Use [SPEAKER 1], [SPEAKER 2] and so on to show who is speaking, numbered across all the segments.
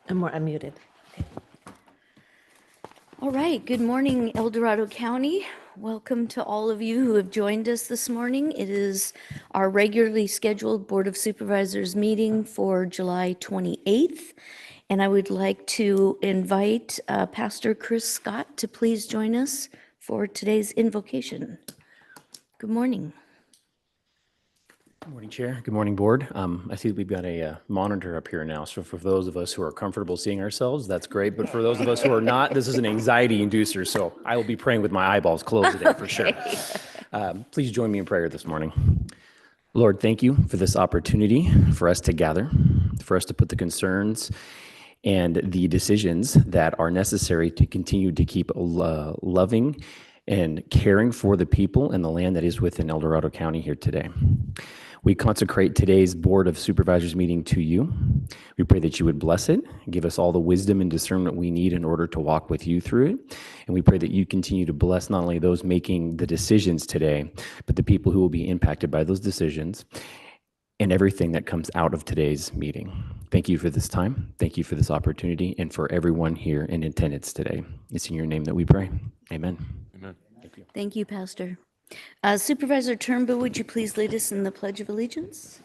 [SPEAKER 1] And more unmuted. Okay.
[SPEAKER 2] All right, good morning, El Dorado County. Welcome to all of you who have joined us this morning. It is our regularly scheduled Board of Supervisors meeting for July 28th. And I would like to invite Pastor Chris Scott to please join us for today's invocation. Good morning.
[SPEAKER 3] Good morning, Chair. Good morning, Board. I see we've got a monitor up here now. So for those of us who are comfortable seeing ourselves, that's great. But for those of us who are not, this is an anxiety inducer. So I will be praying with my eyeballs closed today for sure. Please join me in prayer this morning. Lord, thank you for this opportunity for us to gather, for us to put the concerns and the decisions that are necessary to continue to keep loving and caring for the people and the land that is within El Dorado County here today. We consecrate today's Board of Supervisors meeting to you. We pray that you would bless it, give us all the wisdom and discernment we need in order to walk with you through it. And we pray that you continue to bless not only those making the decisions today, but the people who will be impacted by those decisions and everything that comes out of today's meeting. Thank you for this time. Thank you for this opportunity and for everyone here in attendance today. It's in your name that we pray. Amen.
[SPEAKER 4] Amen.
[SPEAKER 3] Thank you.
[SPEAKER 2] Thank you, Pastor. Supervisor Turnbull, would you please lead us in the Pledge of Allegiance?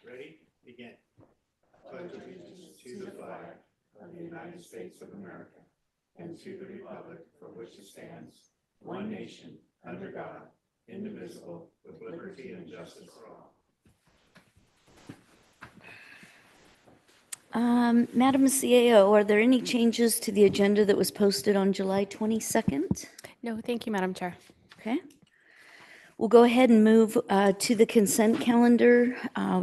[SPEAKER 5] Ready? Begin. Pledge allegiance to the flag of the United States of America and to the republic for which it stands, one nation, under God, indivisible, with liberty and justice for all.
[SPEAKER 2] Madam CAO, are there any changes to the agenda that was posted on July 22nd?
[SPEAKER 4] No, thank you, Madam Chair.
[SPEAKER 2] Okay. We'll go ahead and move to the consent calendar.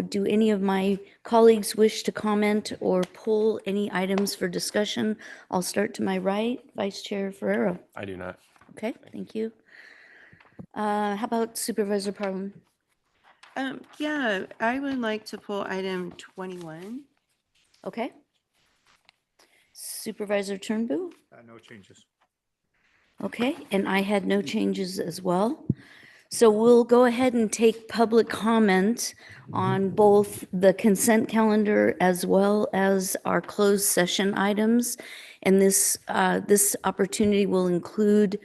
[SPEAKER 2] Do any of my colleagues wish to comment or pull any items for discussion? I'll start to my right, Vice Chair Ferrero.
[SPEAKER 4] I do not.
[SPEAKER 2] Okay, thank you. How about Supervisor Parlin?
[SPEAKER 6] Yeah, I would like to pull item 21.
[SPEAKER 2] Okay. Supervisor Turnbull?
[SPEAKER 5] No changes.
[SPEAKER 2] Okay, and I had no changes as well. So we'll go ahead and take public comment on both the consent calendar as well as our closed session items. And this opportunity will include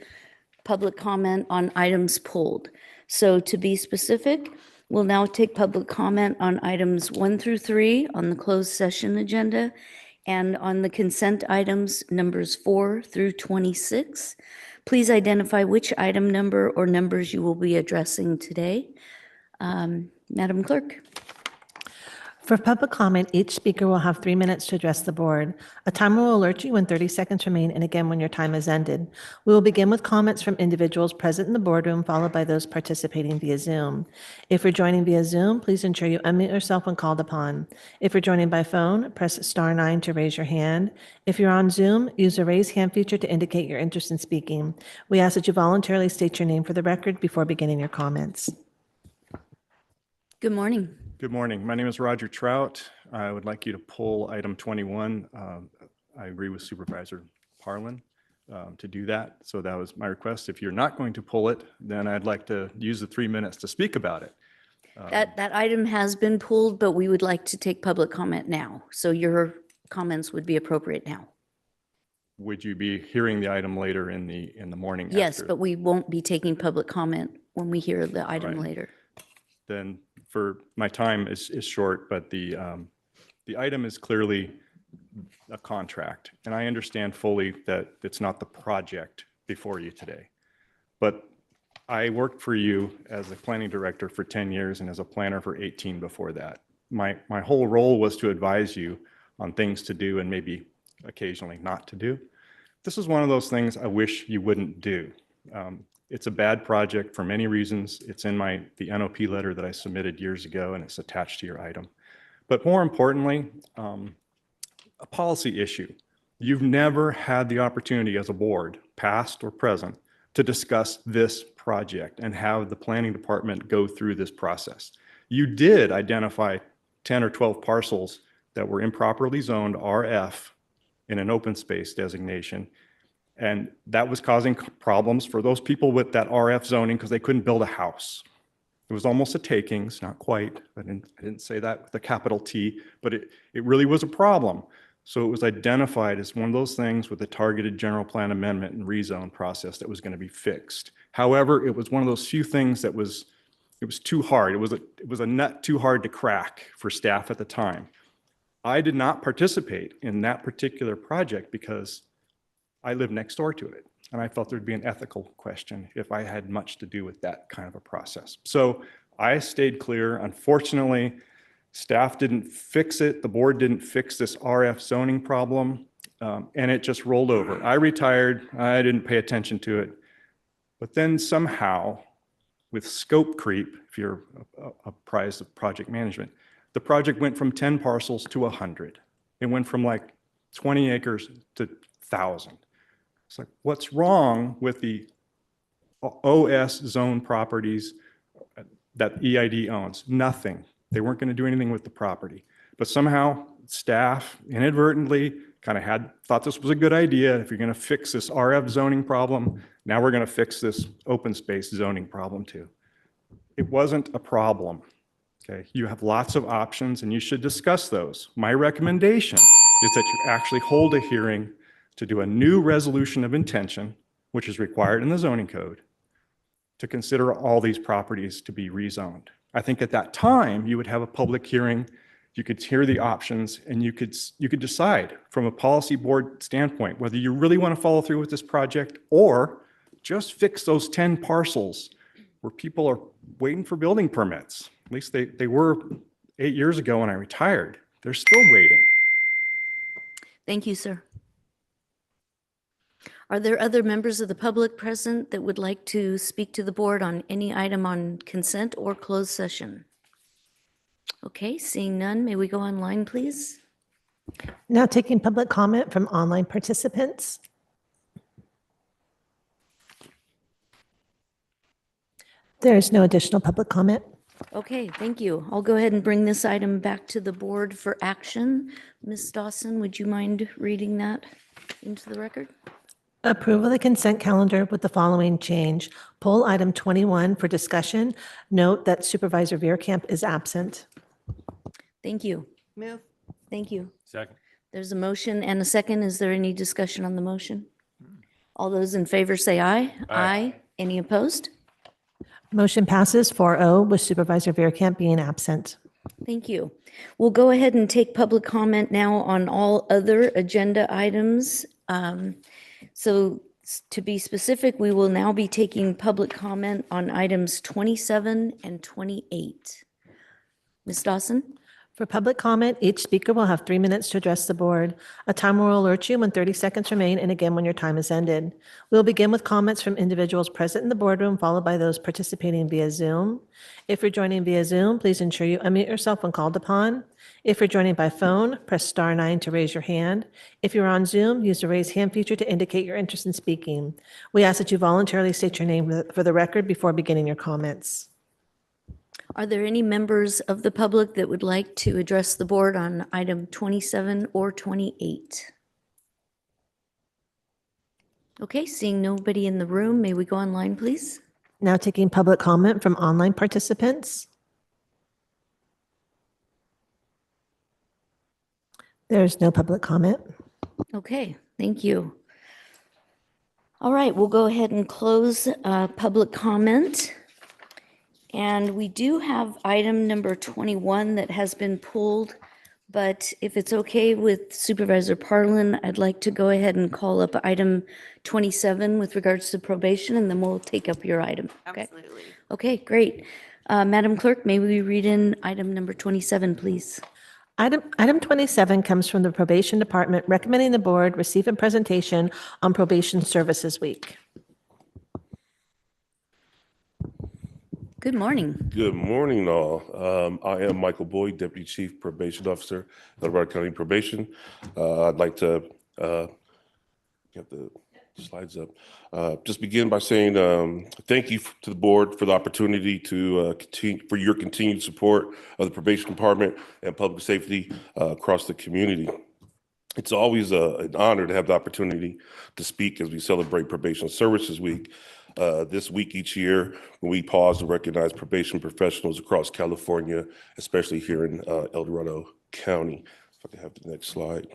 [SPEAKER 2] public comment on items pulled. So to be specific, we'll now take public comment on items 1 through 3 on the closed session agenda and on the consent items numbers 4 through 26. Please identify which item number or numbers you will be addressing today. Madam Clerk.
[SPEAKER 1] For public comment, each speaker will have 3 minutes to address the board. A timer will alert you when 30 seconds remain and again when your time has ended. We will begin with comments from individuals present in the boardroom, followed by those participating via Zoom. If you're joining via Zoom, please ensure you unmute yourself when called upon. If you're joining by phone, press *9 to raise your hand. If you're on Zoom, use the raise hand feature to indicate your interest in speaking. We ask that you voluntarily state your name for the record before beginning your comments.
[SPEAKER 2] Good morning.
[SPEAKER 5] Good morning. My name is Roger Trout. I would like you to pull item 21. I agree with Supervisor Parlin to do that. So that was my request. If you're not going to pull it, then I'd like to use the 3 minutes to speak about it.
[SPEAKER 2] That item has been pulled, but we would like to take public comment now. So your comments would be appropriate now.
[SPEAKER 5] Would you be hearing the item later in the morning?
[SPEAKER 2] Yes,
[SPEAKER 5] after?
[SPEAKER 2] but we won't be taking public comment when we hear the item
[SPEAKER 5] Right.
[SPEAKER 2] later.
[SPEAKER 5] Then for my time is short, but the item is clearly a contract. And I understand fully that it's not the project before you today. But I worked for you as a planning director for 10 years and as a planner for 18 before that. My whole role was to advise you on things to do and maybe occasionally not to do. This is one of those things I wish you wouldn't do. It's a bad project for many reasons. It's in the NOP letter that I submitted years ago, and it's attached to your item. But more importantly, a policy issue. You've never had the opportunity as a board, past or present, to discuss this project and have the planning department go through this process. You did identify 10 or 12 parcels that were improperly zoned RF in an open space designation. And that was causing problems for those people with that RF zoning because they couldn't build a house. It was almost a takings, not quite. I didn't say that with a capital T, but it really was a problem. So it was identified as one of those things with a targeted general plan amendment and rezone process that was going to be fixed. However, it was one of those few things that was too hard. It was a nut too hard to crack for staff at the time. I did not participate in that particular project because I live next door to it. And I felt there'd be an ethical question if I had much to do with that kind of a process. So I stayed clear. Unfortunately, staff didn't fix it. The board didn't fix this RF zoning problem, and it just rolled over. I retired. I didn't pay attention to it. But then somehow, with scope creep, if you're apprised of project management, the project went from 10 parcels to 100. It went from like 20 acres to 1,000. It's like, what's wrong with the OS zone properties that EID owns? Nothing. They weren't going to do anything with the property. But somehow staff inadvertently kind of thought this was a good idea. If you're going to fix this RF zoning problem, now we're going to fix this open space zoning problem too. It wasn't a problem. Okay, you have lots of options and you should discuss those. My recommendation is that you actually hold a hearing to do a new resolution of intention, which is required in the zoning code, to consider all these properties to be rezoned. I think at that time, you would have a public hearing, you could hear the options, and you could decide from a policy board standpoint whether you really want to follow through with this project or just fix those 10 parcels where people are waiting for building permits. At least they were 8 years ago when I retired. They're still waiting.
[SPEAKER 2] Thank you, sir. Are there other members of the public present that would like to speak to the board on any item on consent or closed session? Okay, seeing none, may we go online, please?
[SPEAKER 1] Now taking public comment from online participants. There is no additional public comment.
[SPEAKER 2] Okay, thank you. I'll go ahead and bring this item back to the board for action. Ms. Dawson, would you mind reading that into the record?
[SPEAKER 1] Approval of the consent calendar with the following change. Poll item 21 for discussion. Note that Supervisor Veerkamp is absent.
[SPEAKER 2] Thank you.
[SPEAKER 6] Move.
[SPEAKER 2] Thank you.
[SPEAKER 3] Second.
[SPEAKER 2] There's a motion and a second. Is there any discussion on the motion? All those in favor say aye. Aye. Any opposed?
[SPEAKER 1] Motion passes 4-0 with Supervisor Veerkamp being absent.
[SPEAKER 2] Thank you. We'll go ahead and take public comment now on all other agenda items. So to be specific, we will now be taking public comment on items 27 and 28. Ms. Dawson?
[SPEAKER 1] For public comment, each speaker will have 3 minutes to address the board. A timer will alert you when 30 seconds remain and again when your time has ended. We'll begin with comments from individuals present in the boardroom, followed by those participating via Zoom. If you're joining via Zoom, please ensure you unmute yourself when called upon. If you're joining by phone, press star 9 to raise your hand. If you're on Zoom, use the raise hand feature to indicate your interest in speaking. We ask that you voluntarily state your name for the record before beginning your comments.
[SPEAKER 2] Are there any members of the public that would like to address the board on item 27 or 28? Okay, seeing nobody in the room, may we go online, please?
[SPEAKER 1] Now taking public comment from online participants. There's no public comment.
[SPEAKER 2] Okay, thank you. All right, we'll go ahead and close public comment. And we do have item number 21 that has been pulled, but if it's okay with Supervisor Parlin, I'd like to go ahead and call up item 27 with regards to probation, and then we'll take up your item. Okay?
[SPEAKER 6] Absolutely.
[SPEAKER 2] Okay, great. Madam Clerk, may we read in item number 27, please?
[SPEAKER 1] Item 27 comes from the Probation Department recommending the board receive a presentation on Probation Services Week.
[SPEAKER 2] Good morning.
[SPEAKER 4] Good morning, all. I am Michael Boyd, Deputy Chief Probation Officer, Delaware County Probation. I'd like to get the slides up. Just begin by saying thank you to the board for the opportunity to continue for your continued support of the Probation Department and public safety across the community. It's always an honor to have the opportunity to speak as we celebrate Probation Services Week. this week each year when we pause to recognize probation professionals across California, especially here in El Dorado County. If I can have the next slide.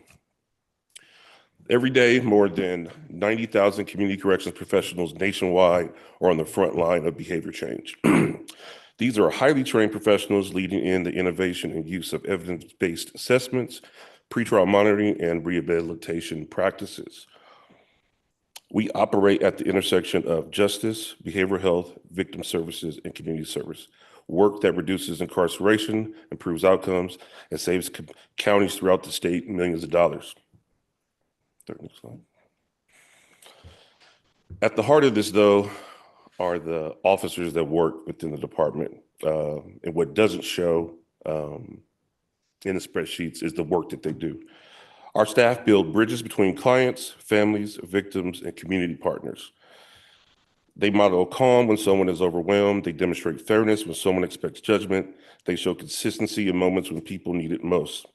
[SPEAKER 4] Every day, more than 90,000 community corrections professionals nationwide are on the front line of behavior change. These are highly trained professionals leading in the innovation and use of evidence-based assessments, pretrial monitoring, and rehabilitation practices. We operate at the intersection of justice, behavioral health, victim services, and community service. Work that reduces incarceration, improves outcomes, and saves counties throughout the state millions of dollars. Next slide. At the heart of this, though, are the officers that work within the department. And what doesn't show in the spreadsheets is the work that they do. Our staff build bridges between clients, families, victims, and community partners. They model calm when someone is overwhelmed. They demonstrate fairness when someone expects judgment. They show consistency in moments when people need it most.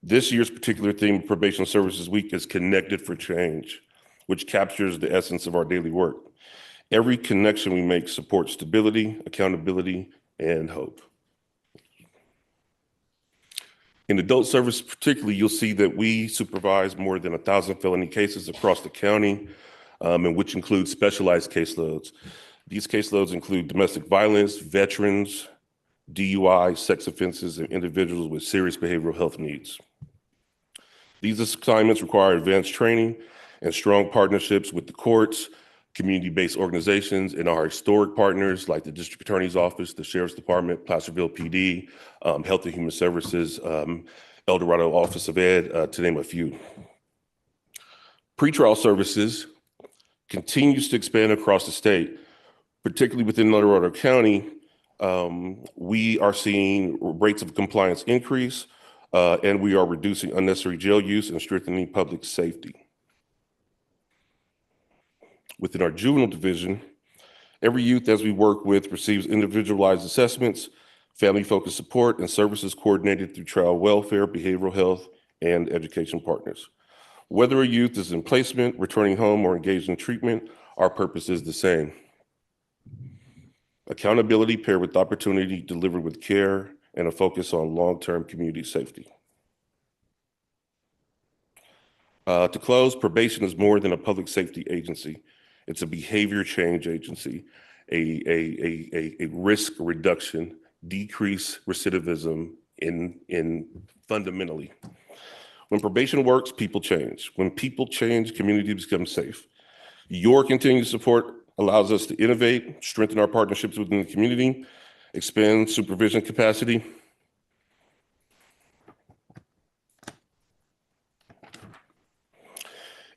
[SPEAKER 4] This year's particular theme of Probation Services Week is Connected for Change, which captures the essence of our daily work. Every connection we make supports stability, accountability, and hope. In adult service particularly, you'll see that we supervise more than 1,000 felony cases across the county, and which includes specialized caseloads. These caseloads include domestic violence, veterans, DUI, sex offenses, and individuals with serious behavioral health needs. These assignments require advanced training and strong partnerships with the courts, community-based organizations, and our historic partners like the District Attorney's Office, the Sheriff's Department, Placerville PD, Health and Human Services, El Dorado Office of Ed, to name a few. Pretrial services continues to expand across the state, particularly within El Dorado County. We are seeing rates of compliance increase, and we are reducing unnecessary jail use and strengthening public safety. Within our juvenile division, every youth as we work with receives individualized assessments, family-focused support, and services coordinated through child welfare, behavioral health, and education partners. Whether a youth is in placement, returning home, or engaged in treatment, our purpose is the same. Accountability paired with opportunity, delivered with care, and a focus on long-term community safety. To close, probation is more than a public safety agency. It's a behavior change agency, a risk reduction, decrease recidivism in fundamentally. When probation works, people change. When people change, communities become safe. Your continued support allows us to innovate, strengthen our partnerships within the community, expand supervision capacity,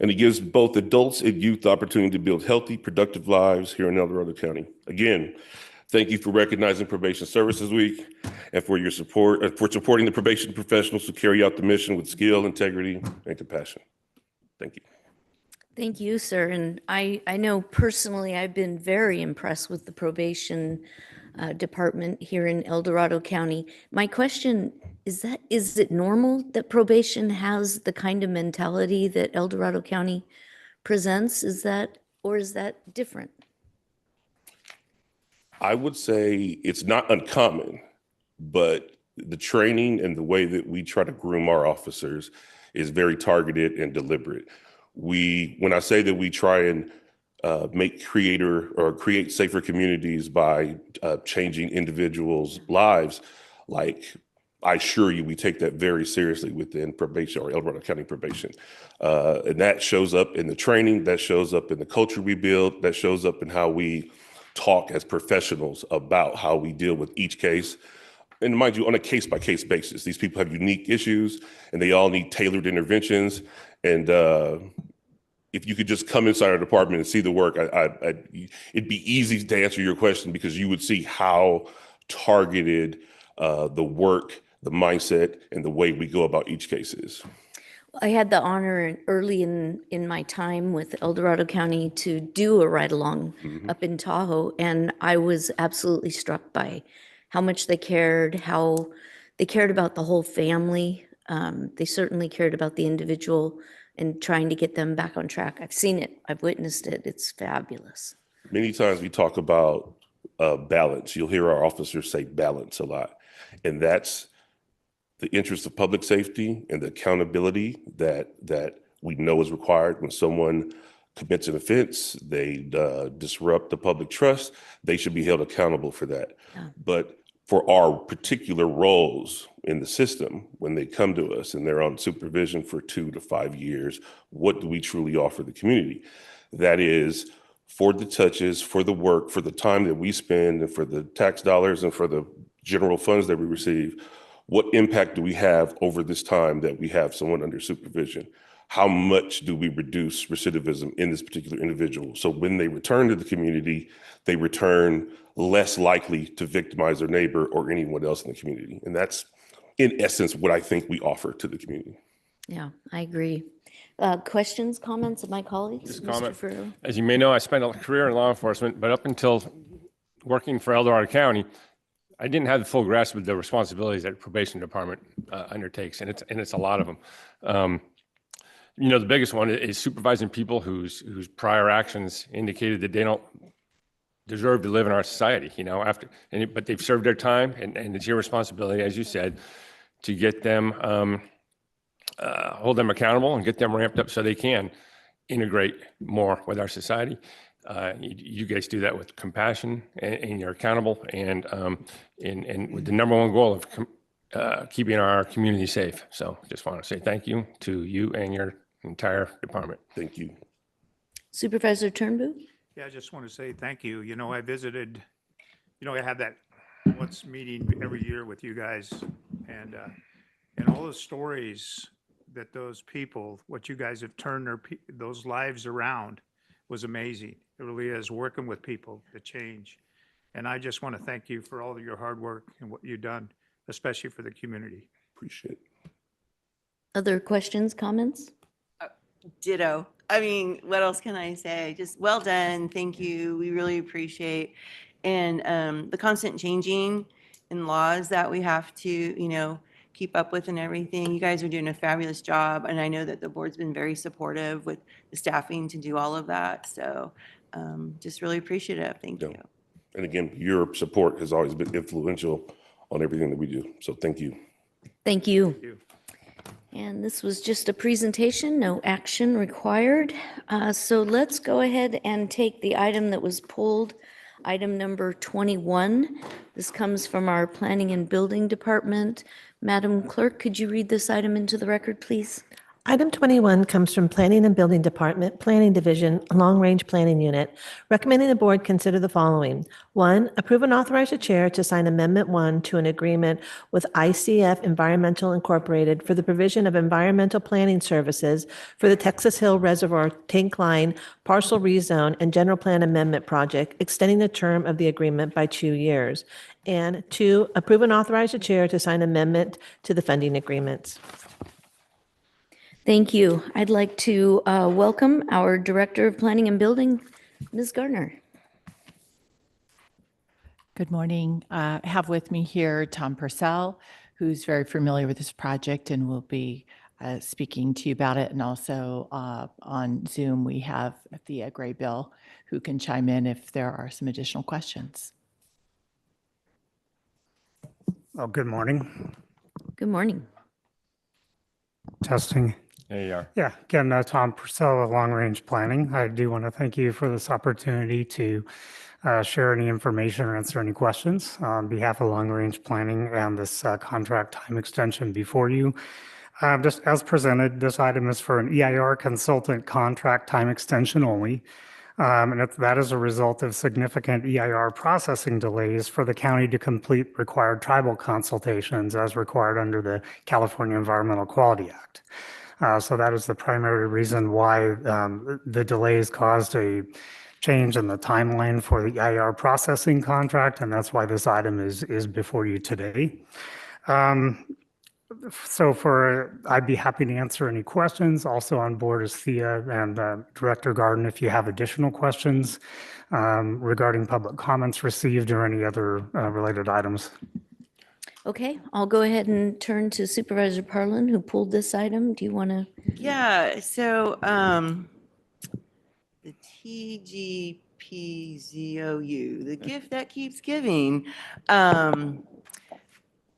[SPEAKER 4] and it gives both adults and youth the opportunity to build healthy, productive lives here in El Dorado County. Again, thank you for recognizing Probation Services Week and for your support, for supporting the probation professionals who carry out the mission with skill, integrity, and compassion. Thank you.
[SPEAKER 2] Thank you, sir. And I know personally, I've been very impressed with the probation department here in El Dorado County. My question is it normal that probation has the kind of mentality that El Dorado County presents? Or is that different?
[SPEAKER 4] I would say it's not uncommon, but the training and the way that we try to groom our officers is very targeted and deliberate. When I say that we try and create safer communities by changing individuals' lives, like I assure you, we take that very seriously within probation or El Dorado County probation. And that shows up in the training, that shows up in the culture we build, that shows up in how we talk as professionals about how we deal with each case. And mind you, on a case-by-case basis, these people have unique issues and they all need tailored interventions. And if you could just come inside our department and see the work, it'd be easy to answer your question because you would see how targeted the work, the mindset, and the way we go about each case is.
[SPEAKER 2] I had the honor early in my time with El Dorado County to do a ride-along up in Tahoe, and I was absolutely struck by how much they cared, how they cared about the whole family. They certainly cared about the individual and trying to get them back on track. I've seen it. I've witnessed it. It's fabulous.
[SPEAKER 4] Many times we talk about balance. You'll hear our officers say balance a lot. And that's the interest of public safety and the accountability that we know is required when someone commits an offense, they disrupt the public trust, they should be held accountable for that.
[SPEAKER 2] Yeah.
[SPEAKER 4] But for our particular roles in the system, when they come to us and they're on supervision for 2 to 5 years, what do we truly offer the community? That is for the touches, for the work, for the time that we spend, and for the tax dollars and for the general funds that we receive. What impact do we have over this time that we have someone under supervision? How much do we reduce recidivism in this particular individual? So when they return to the community, they return less likely to victimize their neighbor or anyone else in the community. And that's, in essence, what I think we offer to the community.
[SPEAKER 2] Yeah, I agree. Questions, comments of my colleagues?
[SPEAKER 7] Just a
[SPEAKER 2] Mr.
[SPEAKER 7] comment.
[SPEAKER 2] Ferrero?
[SPEAKER 7] As you may know, I spent a career in law enforcement, but up until working for El Dorado County, I didn't have the full grasp of the responsibilities that probation department undertakes, and it's a lot of them. You know, the biggest one is supervising people whose prior actions indicated that they don't deserve to live in our society. You know, but they've served their time, and it's your responsibility, as you said, to get them, hold them accountable and get them ramped up so they can integrate more with our society. You guys do that with compassion, and you're accountable, and with the number one goal of keeping our community safe. So just want to say thank you to you and your entire department.
[SPEAKER 4] Thank you.
[SPEAKER 2] Supervisor Turnbull?
[SPEAKER 8] Yeah, I just want to say thank you. You know, I visited, you know, I had that once meeting every year with you guys, and all the stories that those people, what you guys have turned those lives around was amazing. It really is, working with people to change. And I just want to thank you for all of your hard work and what you've done, especially for the community.
[SPEAKER 4] Appreciate it.
[SPEAKER 2] Other questions, comments?
[SPEAKER 6] Ditto. I mean, what else can I say? Just well done. Thank you. We really appreciate. And the constant changing in laws that we have to, you know, keep up with and everything. You guys are doing a fabulous job. And I know that the board's been very supportive with the staffing to do all of that. So just really appreciative. Thank you.
[SPEAKER 4] And again, your support has always been influential on everything that we do. So thank you.
[SPEAKER 2] Thank you.
[SPEAKER 8] Thank you.
[SPEAKER 2] And this was just a presentation, no action required. So let's go ahead and take the item that was pulled, item number 21. This comes from our Planning and Building Department. Madam Clerk, could you read this item into the record, please?
[SPEAKER 1] Item 21 comes from Planning and Building Department, Planning Division, Long Range Planning Unit, recommending the board consider the following. 1, approve and authorize the chair to sign Amendment 1 to an agreement with ICF Environmental Incorporated for the provision of environmental planning services for the Texas Hill Reservoir Tank Line Parcel Rezone and General Plan Amendment Project, extending the term of the agreement by 2 years. And 2, approve and authorize the chair to sign amendment to the funding agreements.
[SPEAKER 2] Thank you. I'd like to welcome our Director of Planning and Building, Ms. Gardner.
[SPEAKER 9] Good morning. I have with me here Tom Purcell, who's very familiar with this project and will be speaking to you about it. And also on Zoom, we have Thea Graybill, who can chime in if there are some additional questions.
[SPEAKER 10] Oh, good morning.
[SPEAKER 2] Good morning.
[SPEAKER 10] Testing.
[SPEAKER 7] There you are.
[SPEAKER 10] Yeah, again, Tom Purcell of Long Range Planning. I do want to thank you for this opportunity to share any information or answer any questions on behalf of Long Range Planning and this contract time extension before you. Just as presented, this item is for an EIR consultant contract time extension only. And that is a result of significant EIR processing delays for the county to complete required tribal consultations as required under the California Environmental Quality Act. So that is the primary reason why the delays caused a change in the timeline for the EIR processing contract, and that's why this item is before you today. So I'd be happy to answer any questions. Also on board is Thea and Director Garden if you have additional questions regarding public comments received or any other related items.
[SPEAKER 2] Okay, I'll go ahead and turn to Supervisor Parlin, who pulled this item. Do you want to?
[SPEAKER 6] Yeah, so the TGP GPZOU, the gift that keeps giving.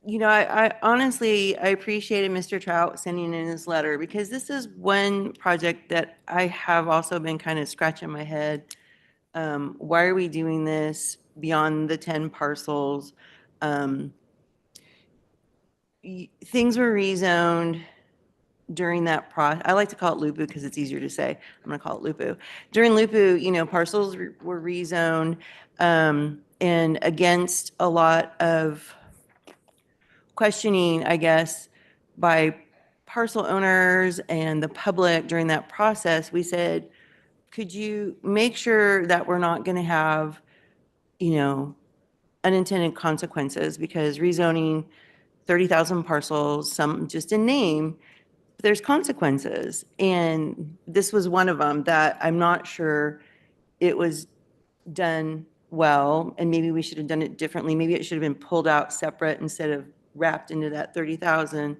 [SPEAKER 6] You know, I honestly, I appreciated Mr. Trout sending in his letter because this is one project that I have also been kind of scratching my head. Why are we doing this beyond the 10 parcels? Things were rezoned during that I like to call it Lupu because it's easier to say. I'm going to call it Lupu. During Lupu, you know, parcels were rezoned and against a lot of questioning, I guess, by parcel owners and the public during that process, we said, could you make sure that we're not going to have, you know, unintended consequences? Because rezoning 30,000 parcels, some just in name, there's consequences. And this was one of them that I'm not sure it was done well, and maybe we should have done it differently. Maybe it should have been pulled out separate instead of wrapped into that 30,000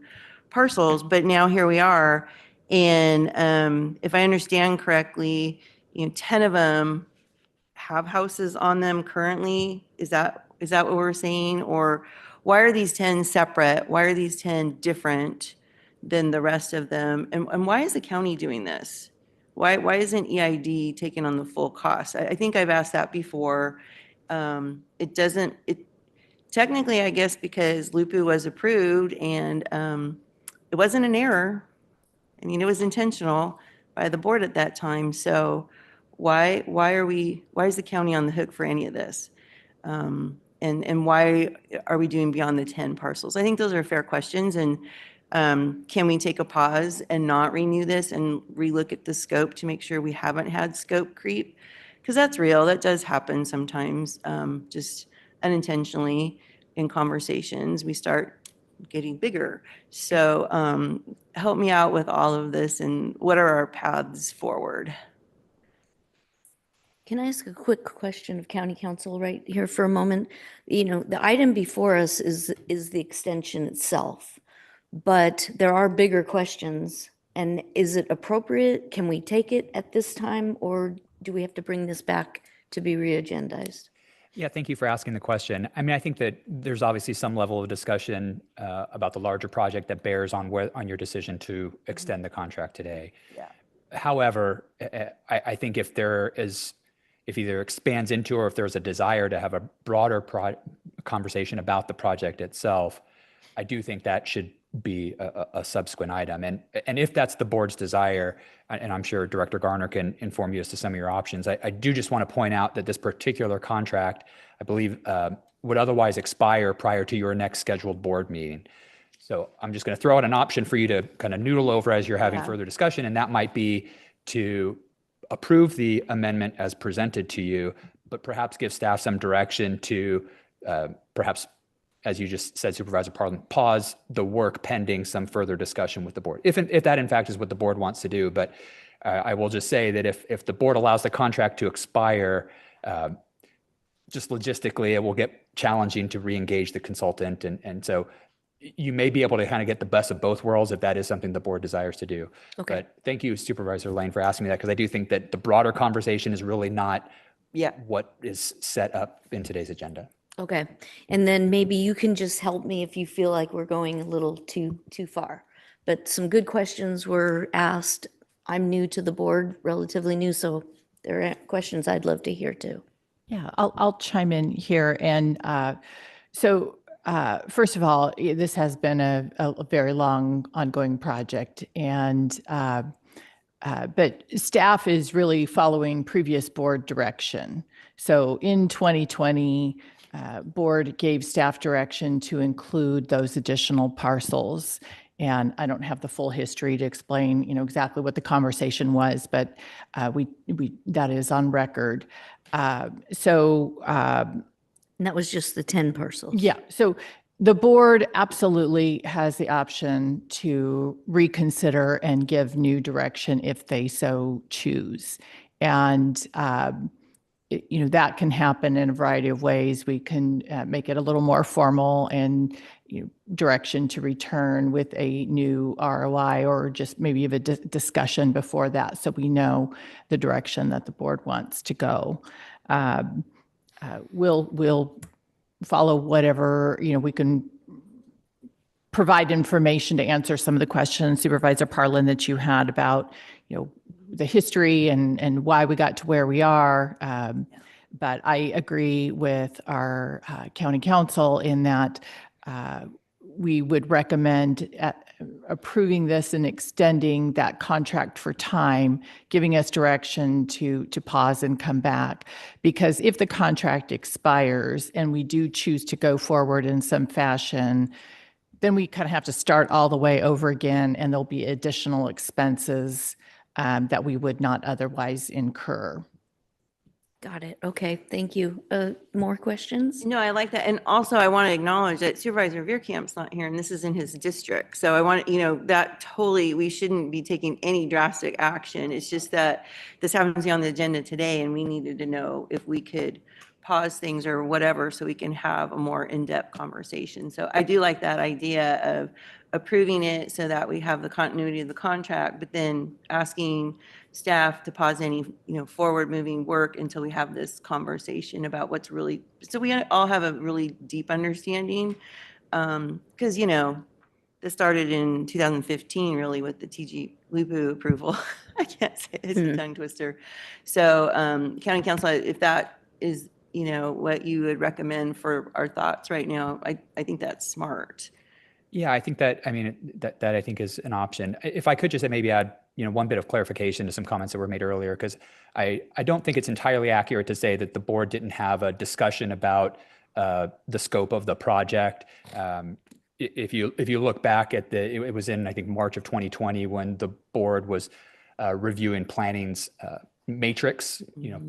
[SPEAKER 6] parcels. But now here we are. And if I understand correctly, you know, 10 of them have houses on them currently. Is that what we're saying? Or why are these 10 separate? Why are these 10 different than the rest of them? And why is the county doing this? Why isn't EID taking on the full cost? I think I've asked that before. Technically, I guess, because Lupu was approved and it wasn't an error. I mean, it was intentional by the board at that time. So why is the county on the hook for any of this? And why are we doing beyond the 10 parcels? I think those are fair questions. And can we take a pause and not renew this and relook at the scope to make sure we haven't had scope creep? Because that's real. That does happen sometimes, just unintentionally in conversations. We start getting bigger. So help me out with all of this and what are our paths forward?
[SPEAKER 2] Can I ask a quick question of County Council right here for a moment? You know, the item before us is the extension itself, but there are bigger questions. And is it appropriate? Can we take it at this time, or do we have to bring this back to be re-agendized?
[SPEAKER 11] Yeah, thank you for asking the question. I mean, I think that there's obviously some level of discussion about the larger project that bears on your decision to extend the contract today.
[SPEAKER 6] Yeah.
[SPEAKER 11] However, I think if either expands into or if there's a desire to have a broader conversation about the project itself, I do think that should be a subsequent item. And if that's the board's desire, and I'm sure Director Garner can inform you as to some of your options, I do just want to point out that this particular contract, I believe, would otherwise expire prior to your next scheduled board meeting. So I'm just going to throw out an option for you to kind of noodle over as you're having further discussion, and that might be to approve the amendment as presented to you, but perhaps give staff some direction to perhaps, as you just said, Supervisor Parlin, pause the work pending some further discussion with the board, if that in fact is what the board wants to do. But I will just say that if the board allows the contract to expire, just logistically, it will get challenging to re-engage the consultant. And so you may be able to kind of get the best of both worlds if that is something the board desires to do.
[SPEAKER 2] Okay.
[SPEAKER 11] But thank you, Supervisor Lane, for asking me that, because I do think that the broader conversation is really not what is set up in today's agenda.
[SPEAKER 2] Okay. And then maybe you can just help me if you feel like we're going a little too far. But some good questions were asked. I'm new to the board, relatively new, so there are questions I'd love to hear too.
[SPEAKER 9] Yeah, I'll chime in here. And first of all, this has been a very long ongoing project, and but staff is really following previous board direction. So in 2020, board gave staff direction to include those additional parcels. And I don't have the full history to explain, exactly what the conversation was, but that is on record.
[SPEAKER 2] And that was just the 10 parcels.
[SPEAKER 9] Yeah. So the board absolutely has the option to reconsider and give new direction if they so choose. And, that can happen in a variety of ways. We can make it a little more formal and direction to return with a new ROI, or just maybe have a discussion before that, so we know the direction that the board wants to go. we'll follow whatever, we can provide information to answer some of the questions, Supervisor Parlin, that you had about, the history and why we got to where we are. But I agree with our county council in that we would recommend approving this and extending that contract for time, giving us direction to pause and come back. Because if the contract expires and we do choose to go forward in some fashion, then we kind of have to start all the way over again, and there'll be additional expenses that we would not otherwise incur.
[SPEAKER 2] Got it. Okay, thank you. More questions?
[SPEAKER 6] No, I like that. And also I want to acknowledge that Supervisor Veerkamp's not here and this is in his district. So I want, that totally, we shouldn't be taking any drastic action. It's just that this happens to be on the agenda today and we needed to know if we could pause things or whatever so we can have a more in-depth conversation. So I do like that idea of approving it so that we have the continuity of the contract, but then asking staff to pause any, forward-moving work until we have this conversation about what's really, so we all have a really deep understanding. Because, this started in 2015, really, with the TG Lupu approval. I can't say it, it's a tongue twister. So, County Council, if that is, what you would recommend for our thoughts right now, I think that's smart.
[SPEAKER 11] Yeah, I think that, that I think is an option. If I could just maybe add, one bit of clarification to some comments that were made earlier, because I don't think it's entirely accurate to say that the board didn't have a discussion about the scope of the project. If you look back at it was in, I think, March of 2020 when the board was reviewing planning's matrix,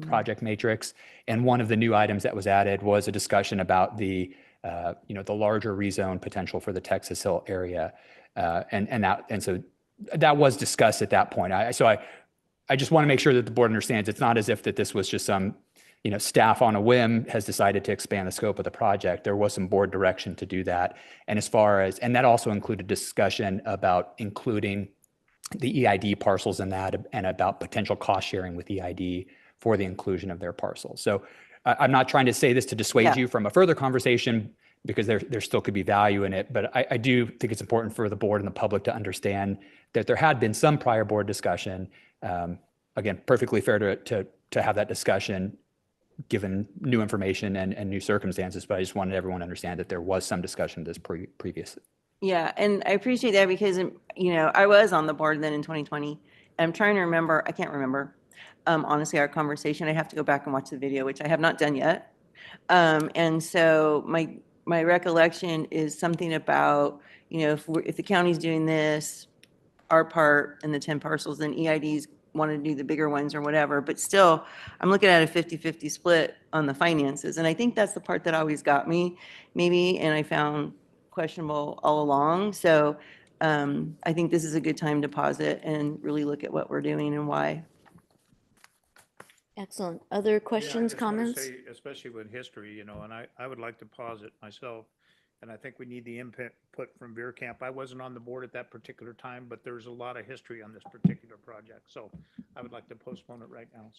[SPEAKER 11] project matrix. And one of the new items that was added was a discussion about the larger rezone potential for the Texas Hill area. And so that was discussed at that point. I just want to make sure that the board understands it's not as if that this was just some, staff on a whim has decided to expand the scope of the project. There was some board direction to do that. And and that also included discussion about including the EID parcels in that and about potential cost sharing with EID for the inclusion of their parcels. So I'm not trying to say this to dissuade you from a further conversation, because there still could be value in it. But I do think it's important for the board and the public to understand that there had been some prior board discussion. Again, perfectly fair to have that discussion given new information and new circumstances. But I just wanted everyone to understand that there was some discussion of this previous.
[SPEAKER 6] Yeah, and I appreciate that because, I was on the board then in 2020. I'm trying to remember, I can't remember, honestly, our conversation. I have to go back and watch the video, which I have not done yet. And so my recollection is something about, if the county's doing this, our part and the 10 parcels, then EIDs want to do the bigger ones or whatever. But still, I'm looking at a 50-50 split on the finances. And I think that's the part that always got me, maybe, and I found questionable all along. So I think this is a good time to pause it and really look at what we're doing and why.
[SPEAKER 2] Excellent. Other questions, comments?
[SPEAKER 8] Especially with history, and I would like to pause it myself. And I think we need the input from Veerkamp. I wasn't on the board at that particular time, but there's a lot of history on this particular project. So I would like to postpone it right now.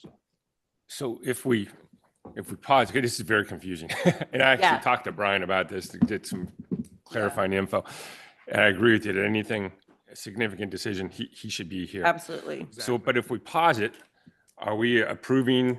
[SPEAKER 7] So if we pause, okay, this is very confusing. And I actually talked to Brian about this to get some clarifying info. And I agree with you that anything, a significant decision, he should be here.
[SPEAKER 6] Absolutely.
[SPEAKER 7] So, but if we pause it, are we approving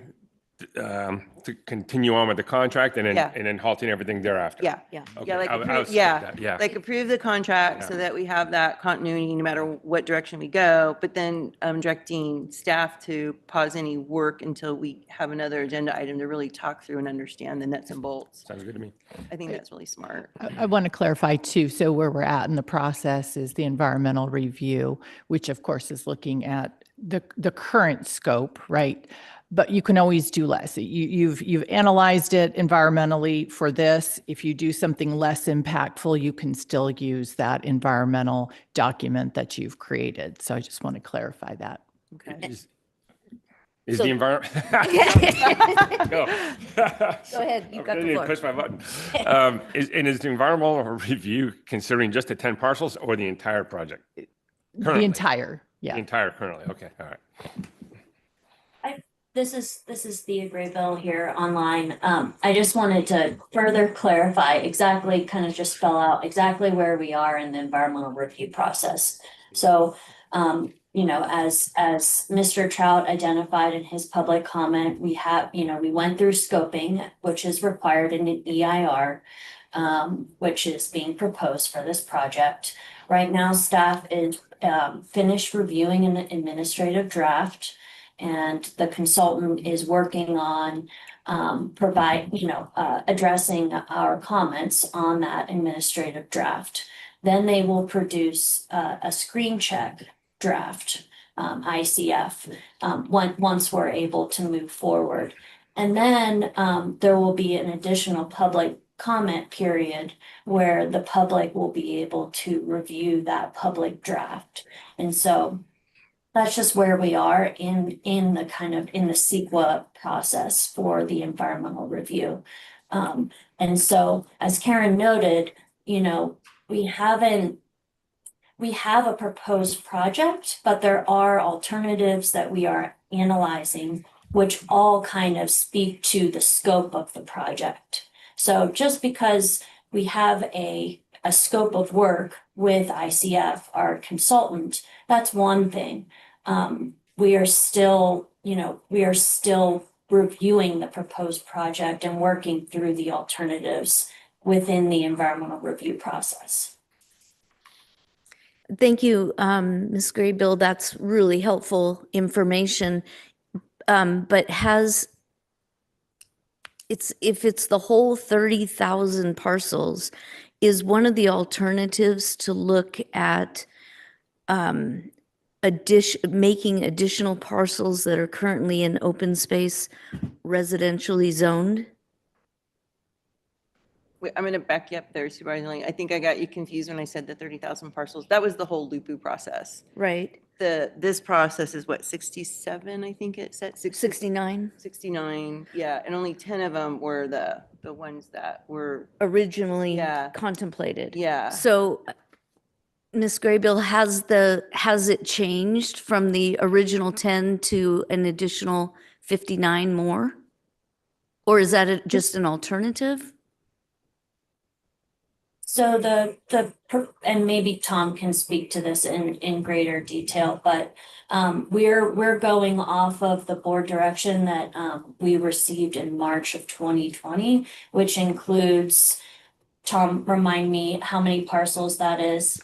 [SPEAKER 7] to continue on with the contract and then halting everything thereafter?
[SPEAKER 6] Yeah.
[SPEAKER 7] Okay,
[SPEAKER 6] Yeah, like,
[SPEAKER 7] I was that,
[SPEAKER 6] like approve the contract so that we have that continuity no matter what direction we go, but then directing staff to pause any work until we have another agenda item to really talk through and understand the nuts and bolts.
[SPEAKER 7] Sounds good to me.
[SPEAKER 6] I think that's really smart.
[SPEAKER 9] I want to clarify too. So where we're at in the process is the environmental review, which of course is looking at the current scope, right? But you can always do less. You've analyzed it environmentally for this. If you do something less impactful, you can still use that environmental document that you've created. So I just want to clarify that.
[SPEAKER 6] Okay.
[SPEAKER 7] Is the environment?
[SPEAKER 2] Go ahead, you got the floor.
[SPEAKER 7] Push my button. Is the environmental review considering just the 10 parcels or the entire project?
[SPEAKER 9] The entire,
[SPEAKER 7] The entire currently, okay, all right.
[SPEAKER 12] This is Thea Graybill here online. I just wanted to further clarify exactly, kind of just spell out exactly where we are in the environmental review process. So, you know, as Mr. Trout identified in his public comment, we have, you know, we went through scoping, which is required in an EIR, which is being proposed for this project. Right now, staff is finished reviewing an administrative draft, and the consultant is working on addressing our comments on that administrative draft. Then they will produce a screen check draft, ICF, once we're able to move forward. And then there will be an additional public comment period where the public will be able to review that public draft. And so that's just where we are in the kind of in the CEQA process for the environmental review. And so, as Karen noted, you know, we have a proposed project, but there are alternatives that we are analyzing, which all kind of speak to the scope of the project. So just because we have a scope of work with ICF, our consultant, that's one thing. We are still reviewing the proposed project and working through the alternatives within the environmental review process.
[SPEAKER 2] Thank you, Ms. Graybill. That's really helpful information. But if it's the whole 30,000 parcels, is one of the alternatives to look at making additional parcels that are currently in open space residentially zoned?
[SPEAKER 6] Wait, I'm going to back you up there, Supervisor Ling. I think I got you confused when I said the 30,000 parcels. That was the whole LUPU process.
[SPEAKER 2] Right.
[SPEAKER 6] This process is what, 67, I think it said?
[SPEAKER 2] 69?
[SPEAKER 6] 69, yeah. And only 10 of them were the ones that were
[SPEAKER 2] Originally contemplated.
[SPEAKER 6] Yeah.
[SPEAKER 2] So, Ms. Graybill, has it changed from the original 10 to an additional 59 more? Or is that just an alternative?
[SPEAKER 12] So and maybe Tom can speak to this in greater detail, but we're going off of the board direction that we received in March of 2020, which includes, Tom, remind me how many parcels that is?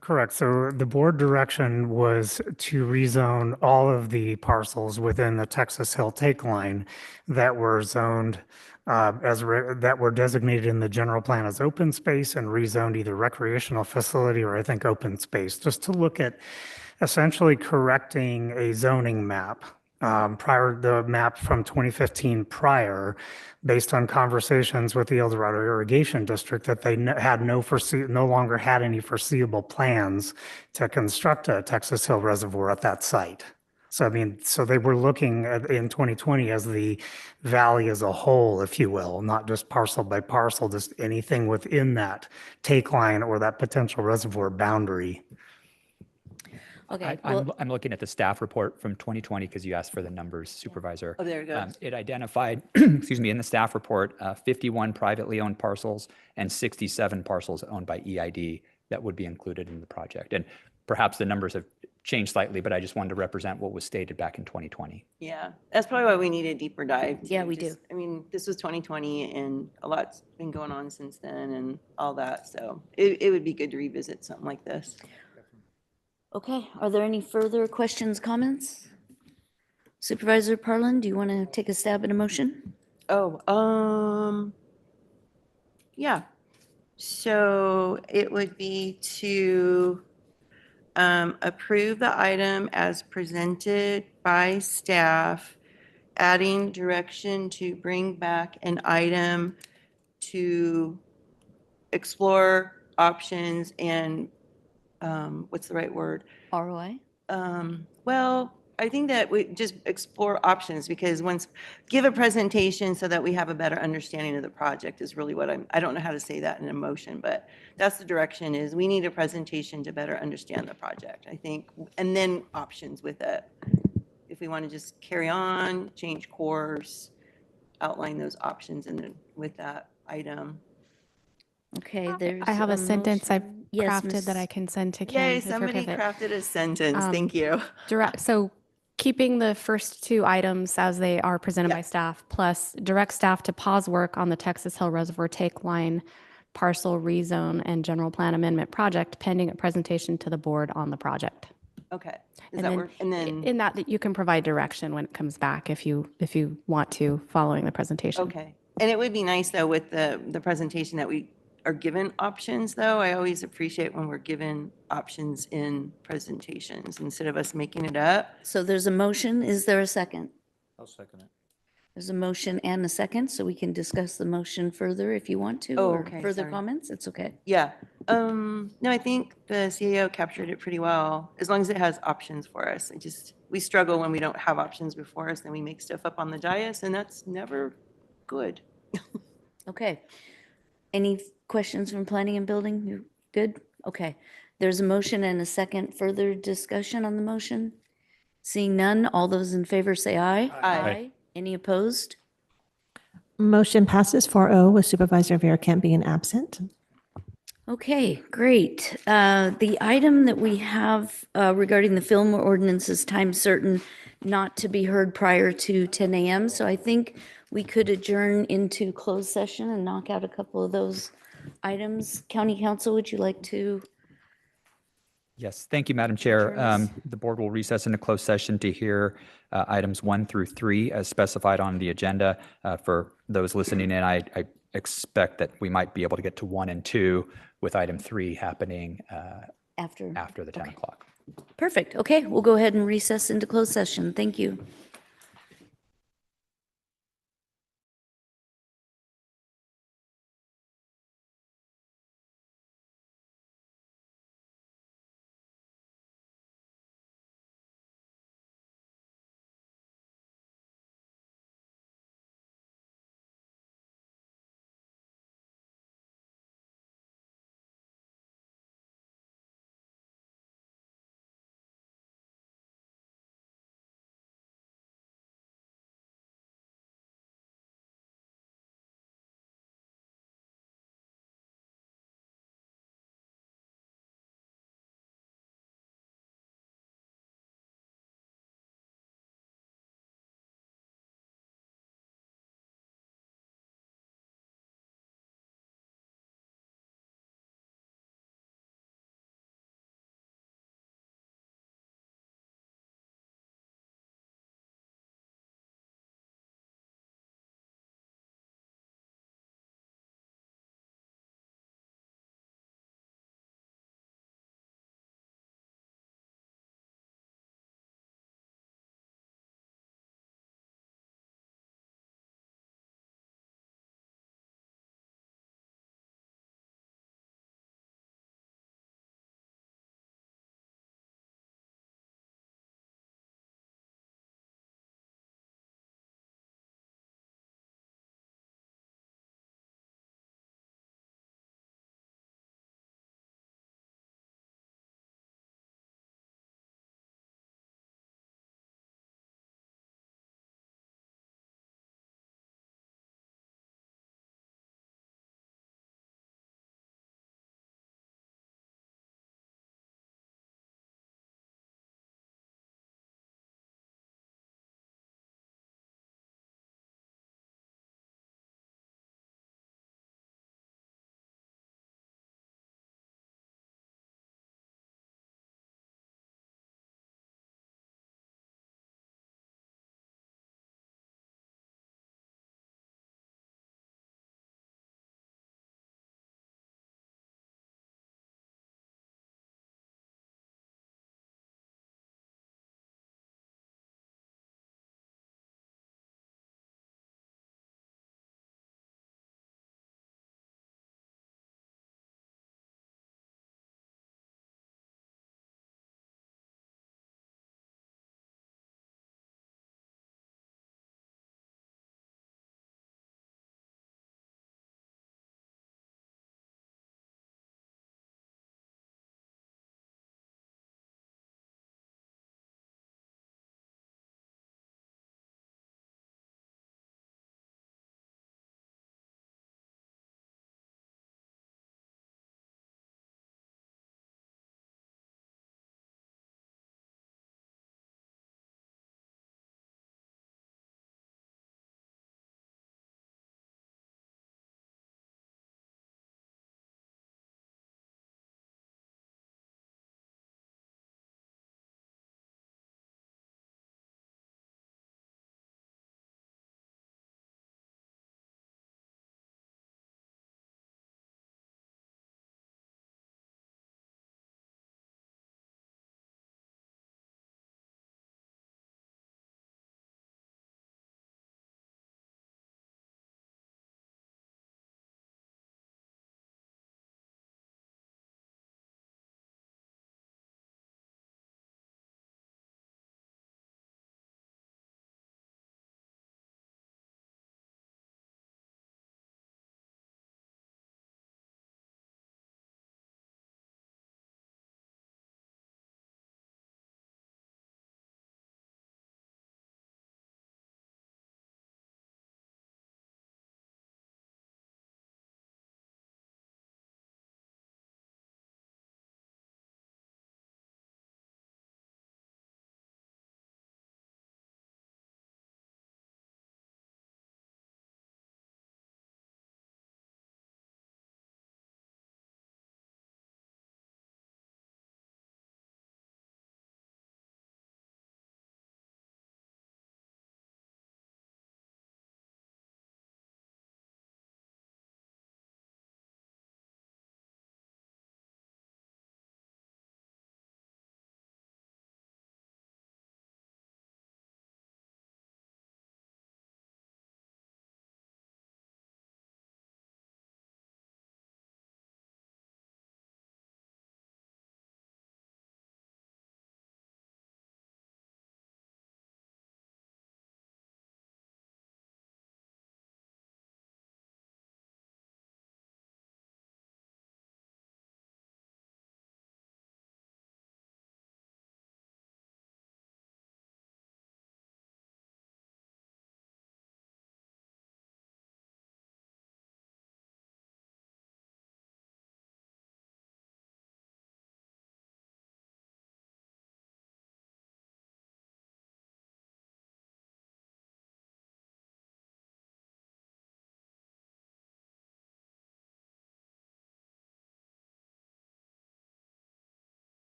[SPEAKER 10] Correct. So the board direction was to rezone all of the parcels within the Texas Hill Take Line that were zoned that were designated in the general plan as open space and rezoned either recreational facility or I think open space, just to look at essentially correcting a zoning map. The map from 2015 prior, based on conversations with the El Dorado Irrigation District, that they had no longer had any foreseeable plans to construct a Texas Hill Reservoir at that site. So, I mean, so they were looking at in 2020 as the valley as a whole, if you will, not just parcel by parcel, just anything within that take line or that potential reservoir boundary.
[SPEAKER 2] Okay.
[SPEAKER 11] I'm looking at the staff report from 2020 because you asked for the numbers, Supervisor.
[SPEAKER 6] Oh, there you go.
[SPEAKER 11] It identified, excuse me, in the staff report, 51 privately owned parcels and 67 parcels owned by EID that would be included in the project. And perhaps the numbers have changed slightly, but I just wanted to represent what was stated back in 2020.
[SPEAKER 6] Yeah, that's probably why we need a deeper dive.
[SPEAKER 2] Yeah, we do.
[SPEAKER 6] I mean, this was 2020 and a lot's been going on since then and all that. So it would be good to revisit something like this.
[SPEAKER 2] Okay, are there any further questions, comments? Supervisor Parlin, do you want to take a stab at a motion?
[SPEAKER 6] Oh, yeah. So it would be to approve the item as presented by staff, adding direction to bring back an item to explore options and what's the right word?
[SPEAKER 2] ROI?
[SPEAKER 6] Well, I think that we just explore options because give a presentation so that we have a better understanding of the project is really what I don't know how to say that in a motion, but that's the direction is we need a presentation to better understand the project, I think, and then options with it. If we want to just carry on, change course, outline those options with that item.
[SPEAKER 2] Okay, there's
[SPEAKER 13] I have a sentence I've
[SPEAKER 2] motion. Yes,
[SPEAKER 13] crafted that I
[SPEAKER 2] Ms.
[SPEAKER 13] can send to Kim.
[SPEAKER 6] Yay,
[SPEAKER 13] if you're okay
[SPEAKER 6] somebody
[SPEAKER 13] with it.
[SPEAKER 6] crafted a sentence. Thank
[SPEAKER 13] Um,
[SPEAKER 6] you.
[SPEAKER 13] So keeping the first two items as they are presented by
[SPEAKER 6] Yep.
[SPEAKER 13] staff, plus direct staff to pause work on the Texas Hill Reservoir Take Line parcel rezone and general plan amendment project pending a presentation to the board on the project.
[SPEAKER 6] Okay. Does
[SPEAKER 13] And
[SPEAKER 6] that
[SPEAKER 13] then
[SPEAKER 6] work? And then,
[SPEAKER 13] in that you can provide direction when it comes back if you want to, following the presentation.
[SPEAKER 6] okay. And it would be nice though with the presentation that we are given options though. I always appreciate when we're given options in presentations instead of us making it up.
[SPEAKER 2] So there's a motion. Is there a second?
[SPEAKER 8] I'll second it.
[SPEAKER 2] There's a motion and a second, so we can discuss the motion further if you want to.
[SPEAKER 6] Oh,
[SPEAKER 2] or
[SPEAKER 6] okay,
[SPEAKER 2] Further
[SPEAKER 6] sorry.
[SPEAKER 2] comments? It's okay.
[SPEAKER 6] Yeah. No, I think the CAO captured it pretty well, as long as it has options for us. We struggle when we don't have options before us, then we make stuff up on the dais, and that's never good.
[SPEAKER 2] Okay. Any questions from planning and building? You good? Okay. There's a motion and a second. Further discussion on the motion? Seeing none, all those in favor say aye.
[SPEAKER 6] Aye.
[SPEAKER 2] Any opposed?
[SPEAKER 1] Motion passes 4-0 with Supervisor Vera being absent.
[SPEAKER 2] Okay, great. The item that we have regarding the film ordinance is time certain not to be heard prior to 10 a.m. So I think we could adjourn into closed session and knock out a couple of those items. County Council, would you like to?
[SPEAKER 11] Yes, thank you, Madam Chair.
[SPEAKER 2] Adjourn us.
[SPEAKER 11] The board will recess into closed session to hear items 1 through 3 as specified on the agenda. For those listening in, I expect that we might be able to get to 1 and 2 with item 3 happening
[SPEAKER 2] After.
[SPEAKER 11] after the 10
[SPEAKER 2] Okay.
[SPEAKER 11] o'clock.
[SPEAKER 2] Perfect. Okay, we'll go ahead and recess into closed session. Thank you.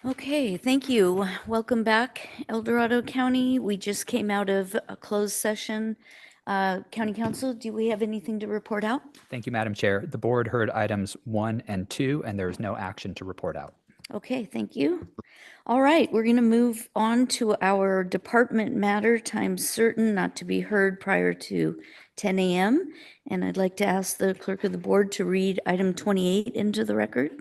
[SPEAKER 2] Okay, thank you. Welcome back, El Dorado County. We just came out of a closed session. County Council, do we have anything to report out?
[SPEAKER 11] Thank you, Madam Chair. The board heard items 1 and 2, and there is no action to report out.
[SPEAKER 2] Okay, thank you. All right, we're going to move on to our department matter, time certain, not to be heard prior to 10 a.m. And I'd like to ask the clerk of the board to read item 28 into the record.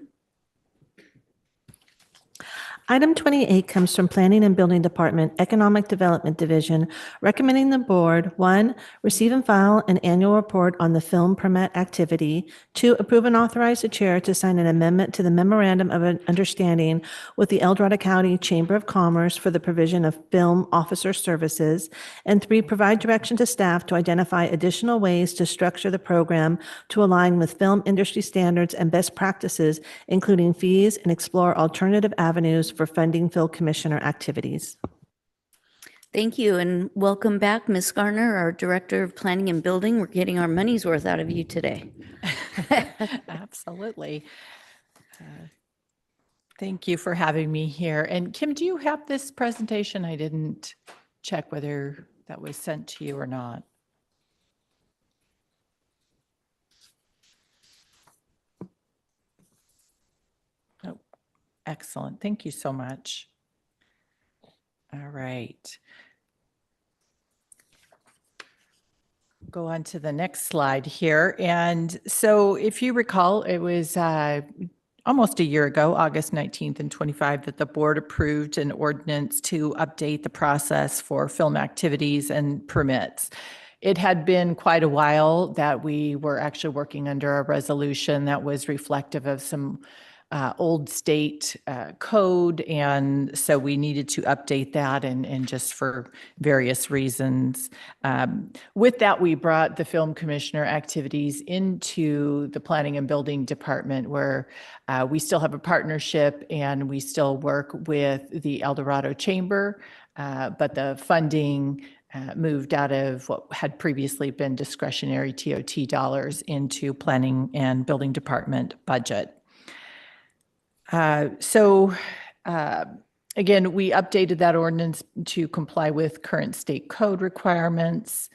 [SPEAKER 1] Item 28 comes from Planning and Building Department, Economic Development Division, recommending the board, 1, receive and file an annual report on the film permit activity, 2, approve and authorize the chair to sign an amendment to the memorandum of understanding with the El Dorado County Chamber of Commerce for the provision of film officer services, and 3, provide direction to staff to identify additional ways to structure the program to align with film industry standards and best practices, including fees, and explore alternative avenues for funding film commissioner activities.
[SPEAKER 2] Thank you, and welcome back, Ms. Garner, our Director of Planning and Building. We're getting our money's worth out of you today.
[SPEAKER 9] Absolutely. Thank you for having me here. And Kim, do you have this presentation? I didn't check whether that was sent to you or not. Oh, excellent. Thank you so much. All right. Go on to the next slide here. And so if you recall, it was almost a year ago, August 19th and 25, that the board approved an ordinance to update the process for film activities and permits. It had been quite a while that we were actually working under a resolution that was reflective of some old state code, and so we needed to update that, and just for various reasons. With that, we brought the film commissioner activities into the planning and building department, where we still have a partnership and we still work with the El Dorado Chamber, but the funding moved out of what had previously been discretionary TOT dollars into planning and building department budget. Again, we updated that ordinance to comply with current state code requirements,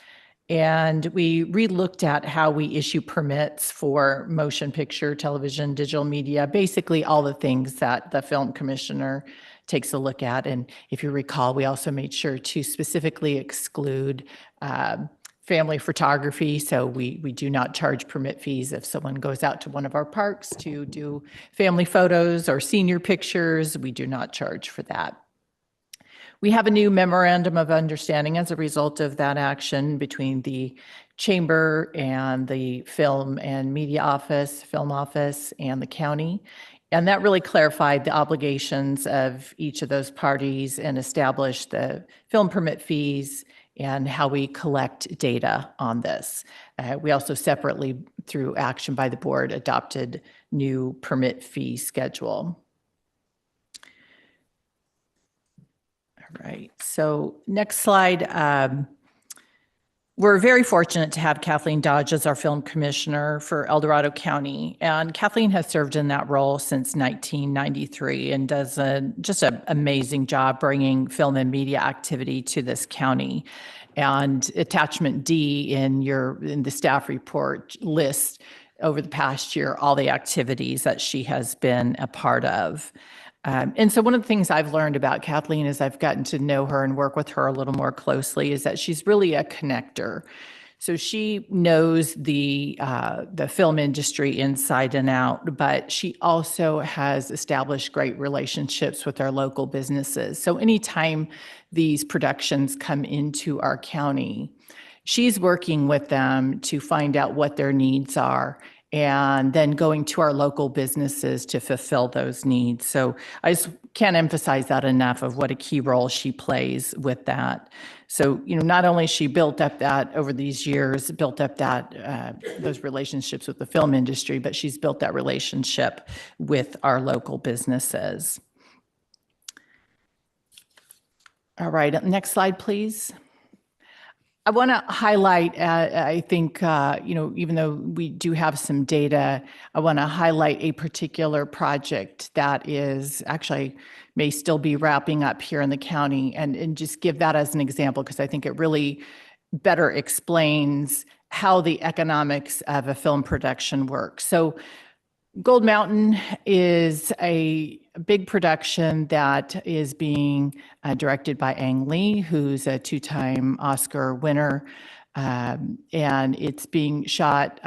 [SPEAKER 9] and we re-looked at how we issue permits for motion picture, television, digital media, basically all the things that the film commissioner takes a look at. And if you recall, we also made sure to specifically exclude family photography. So we do not charge permit fees if someone goes out to one of our parks to do family photos or senior pictures. We do not charge for that. We have a new memorandum of understanding as a result of that action between the chamber and the film and media office, film office, and the county. And that really clarified the obligations of each of those parties and established the film permit fees and how we collect data on this. We also separately, through action by the board, adopted new permit fee schedule. All right, so next slide. We're very fortunate to have Kathleen Dodge as our film commissioner for El Dorado County. And Kathleen has served in that role since 1993 and does just an amazing job bringing film and media activity to this county. And attachment D in the staff report lists over the past year all the activities that she has been a part of. And so one of the things I've learned about Kathleen as I've gotten to know her and work with her a little more closely is that she's really a connector. So she knows the film industry inside and out, but she also has established great relationships with our local businesses. So anytime these productions come into our county, she's working with them to find out what their needs are, and then going to our local businesses to fulfill those needs. So I just can't emphasize that enough of what a key role she plays with that. So, not only she built up that over these years, built up that those relationships with the film industry, but she's built that relationship with our local businesses. All right, next slide, please. I want to highlight, I think, even though we do have some data, I want to highlight a particular project that is actually may still be wrapping up here in the county and just give that as an example, because I think it really better explains how the economics of a film production works. So Gold Mountain is a big production that is being directed by Ang Lee, who's a two-time Oscar winner. And it's being shot,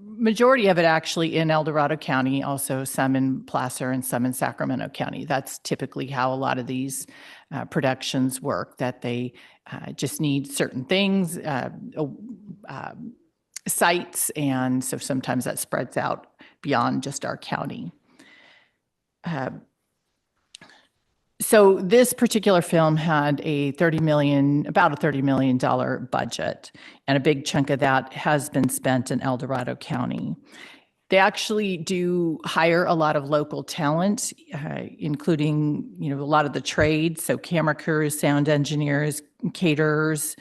[SPEAKER 9] majority of it actually in El Dorado County, also some in Placer and some in Sacramento County. That's typically how a lot of these productions work, that they just need certain things, sites, and so sometimes that spreads out beyond just our county. So this particular film had about a $30 million budget, and a big chunk of that has been spent in El Dorado County. They actually do hire a lot of local talent, including, a lot of the trades, so camera crews, sound engineers, caterers,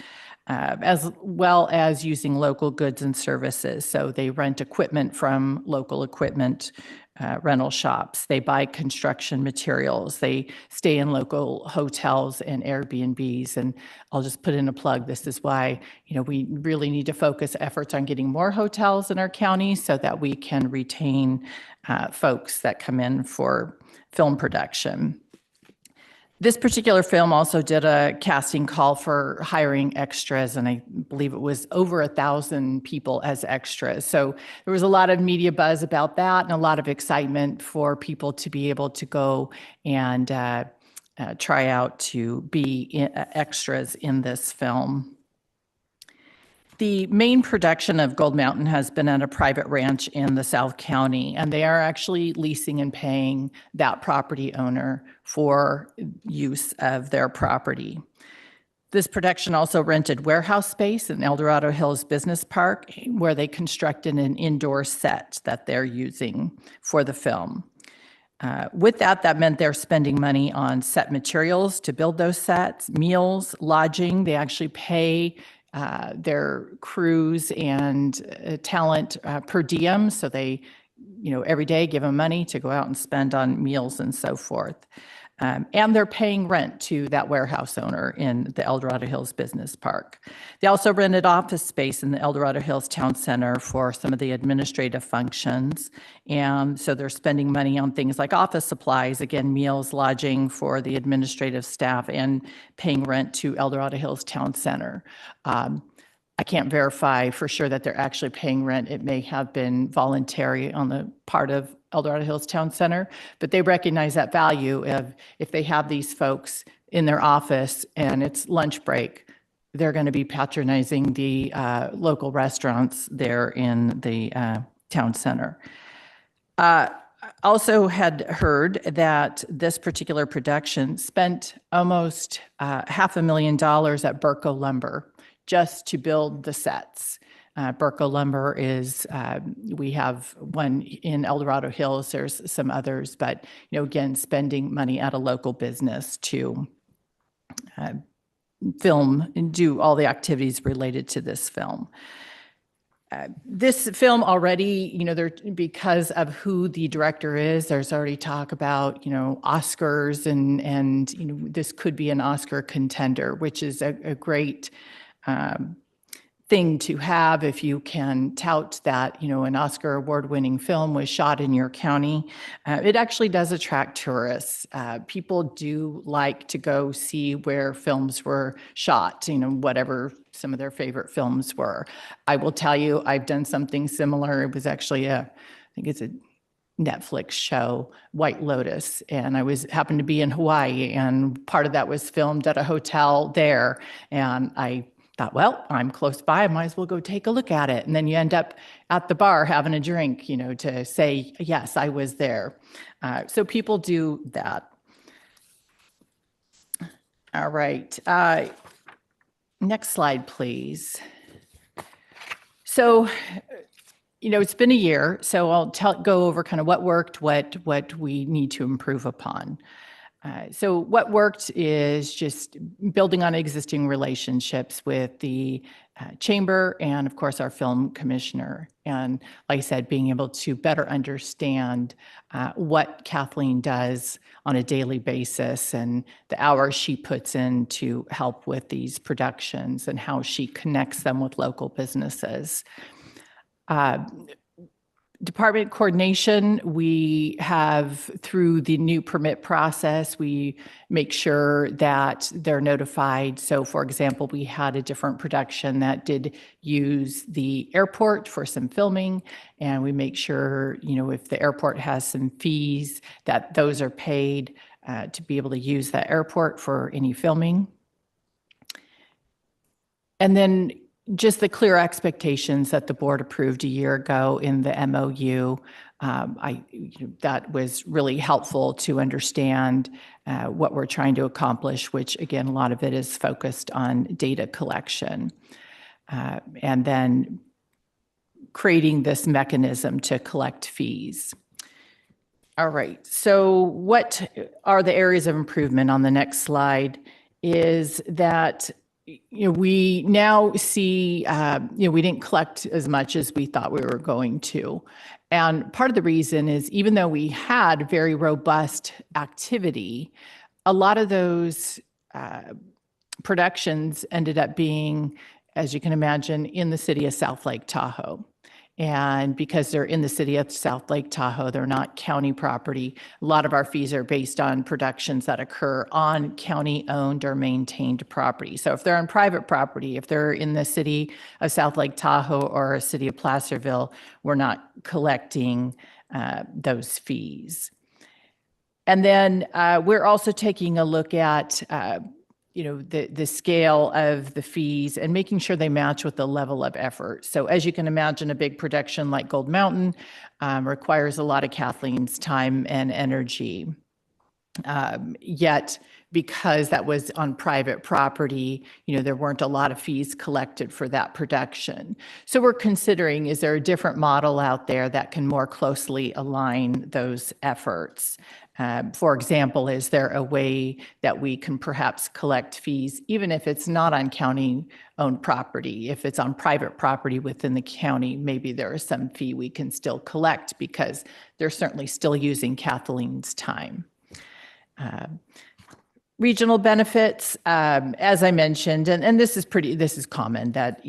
[SPEAKER 9] as well as using local goods and services. So they rent equipment from local equipment rental shops. They buy construction materials. They stay in local hotels and Airbnbs. And I'll just put in a plug. This is why, we really need to focus efforts on getting more hotels in our county so that we can retain folks that come in for film production. This particular film also did a casting call for hiring extras, and I believe it was over 1,000 people as extras. So there was a lot of media buzz about that and a lot of excitement for people to be able to go and try out to be extras in this film. The main production of Gold Mountain has been at a private ranch in the South County, and they are actually leasing and paying that property owner for use of their property. This production also rented warehouse space in El Dorado Hills Business Park, where they constructed an indoor set that they're using for the film. With that meant they're spending money on set materials to build those sets, meals, lodging. They actually pay their crews and talent per diem. So they, every day give them money to go out and spend on meals and so forth. And they're paying rent to that warehouse owner in the El Dorado Hills Business Park. They also rented office space in the El Dorado Hills Town Center for some of the administrative functions. And so they're spending money on things like office supplies, again, meals, lodging for the administrative staff, and paying rent to El Dorado Hills Town Center. I can't verify for sure that they're actually paying rent. It may have been voluntary on the part of El Dorado Hills Town Center, but they recognize that value of if they have these folks in their office and it's lunch break, they're going to be patronizing the local restaurants there in the town center. Also had heard that this particular production spent almost $500,000 at Burco Lumber just to build the sets. Burco Lumber is, we have one in El Dorado Hills, there's some others, but, again, spending money at a local business to film and do all the activities related to this film. This film already, because of who the director is, there's already talk about, Oscars and this could be an Oscar contender, which is a great thing to have if you can tout that, an Oscar award-winning film was shot in your county. It actually does attract tourists. People do like to go see where films were shot, whatever some of their favorite films were. I will tell you, I've done something similar. It was actually I think it's a Netflix show, White Lotus, and I happened to be in Hawaii, and part of that was filmed at a hotel there, and I thought, well, I'm close by, I might as well go take a look at it. And then you end up at the bar having a drink, to say, yes, I was there. So people do that. All right. Next slide, please. So, it's been a year, so I'll go over kind of what worked, what we need to improve upon. So what worked is just building on existing relationships with the chamber and of course our film commissioner. And like I said, being able to better understand what Kathleen does on a daily basis and the hours she puts in to help with these productions and how she connects them with local businesses. Department coordination, we have through the new permit process, we make sure that they're notified. So for example, we had a different production that did use the airport for some filming, and we make sure, you know, if the airport has some fees, that those are paid to be able to use that airport for any filming. And then just the clear expectations that the board approved a year ago in the MOU. That was really helpful to understand what we're trying to accomplish, which again, a lot of it is focused on data collection. And then creating this mechanism to collect fees. All right, so what are the areas of improvement on the next slide is that we now see, we didn't collect as much as we thought we were going to. And part of the reason is even though we had very robust activity, a lot of those productions ended up being, as you can imagine, in the city of South Lake Tahoe. And because they're in the city of South Lake Tahoe, they're not county property. A lot of our fees are based on productions that occur on county-owned or maintained property. So if they're on private property, if they're in the city of South Lake Tahoe or a city of Placerville, we're not collecting those fees. And then we're also taking a look at the scale of the fees and making sure they match with the level of effort. So as you can imagine, a big production like Gold Mountain requires a lot of Kathleen's time and energy. Yet, because that was on private property, there weren't a lot of fees collected for that production. So we're considering, is there a different model out there that can more closely align those efforts? For example, is there a way that we can perhaps collect fees, even if it's not on county-owned property? If it's on private property within the county, maybe there is some fee we can still collect because they're certainly still using Kathleen's time. Regional benefits, as I mentioned, and this is common that,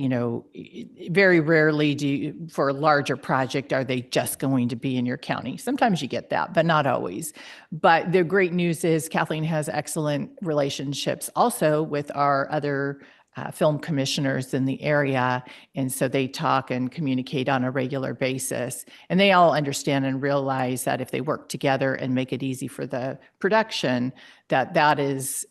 [SPEAKER 9] very rarely for a larger project, are they just going to be in your county? Sometimes you get that, but not always. But the great news is Kathleen has excellent relationships also with our other film commissioners in the area. And so they talk and communicate on a regular basis. And they all understand and realize that if they work together and make it easy for the production, that is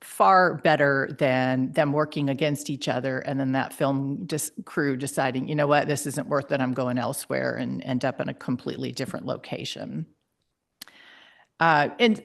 [SPEAKER 9] far better than them working against each other. And then that film crew deciding, you know what, this isn't worth it, I'm going elsewhere, and end up in a completely different location. And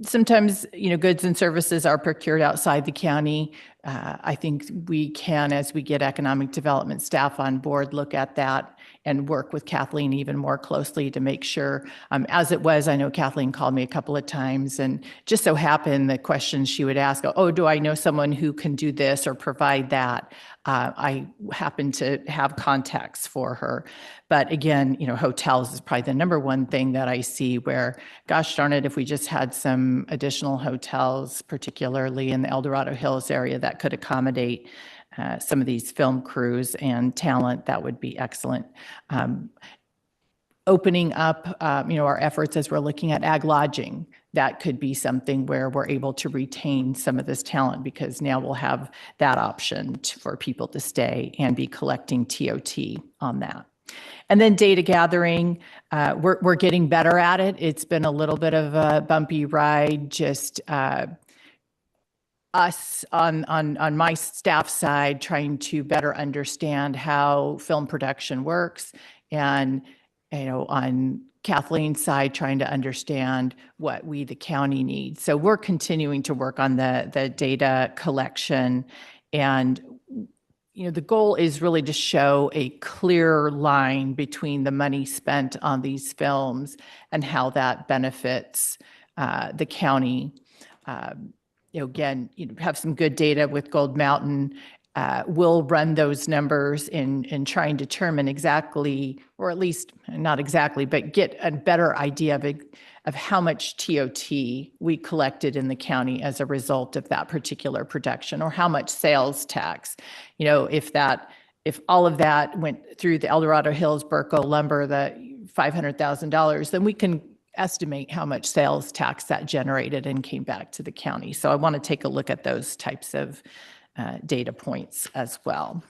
[SPEAKER 9] sometimes, goods and services are procured outside the county. I think we can, as we get economic development staff on board, look at that and work with Kathleen even more closely to make sure, as it was, I know Kathleen called me a couple of times and just so happened the questions she would ask, oh, do I know someone who can do this or provide that? I happen to have contacts for her. But again, hotels is probably the number one thing that I see where, gosh darn it, if we just had some additional hotels, particularly in the El Dorado Hills area, that could accommodate some of these film crews and talent, that would be excellent. Opening up, our efforts as we're looking at ag lodging, that could be something where we're able to retain some of this talent because now we'll have that option for people to stay and be collecting TOT on that. And then data gathering, we're getting better at it. It's been a little bit of a bumpy ride, just us on my staff side trying to better understand how film production works, and on Kathleen's side trying to understand what we, the county, need. So we're continuing to work on the data collection, and the goal is really to show a clear line between the money spent on these films and how that benefits the county. Again, have some good data with Gold Mountain. We'll run those numbers and try and determine exactly, or at least not exactly, but get a better idea of how much TOT we collected in the county as a result of that particular production, or how much sales tax. If all of that went through the El Dorado Hills, Burco Lumber, the $500,000, then we can estimate how much sales tax that generated and came back to the county. So I want to take a look at those types of data points as well.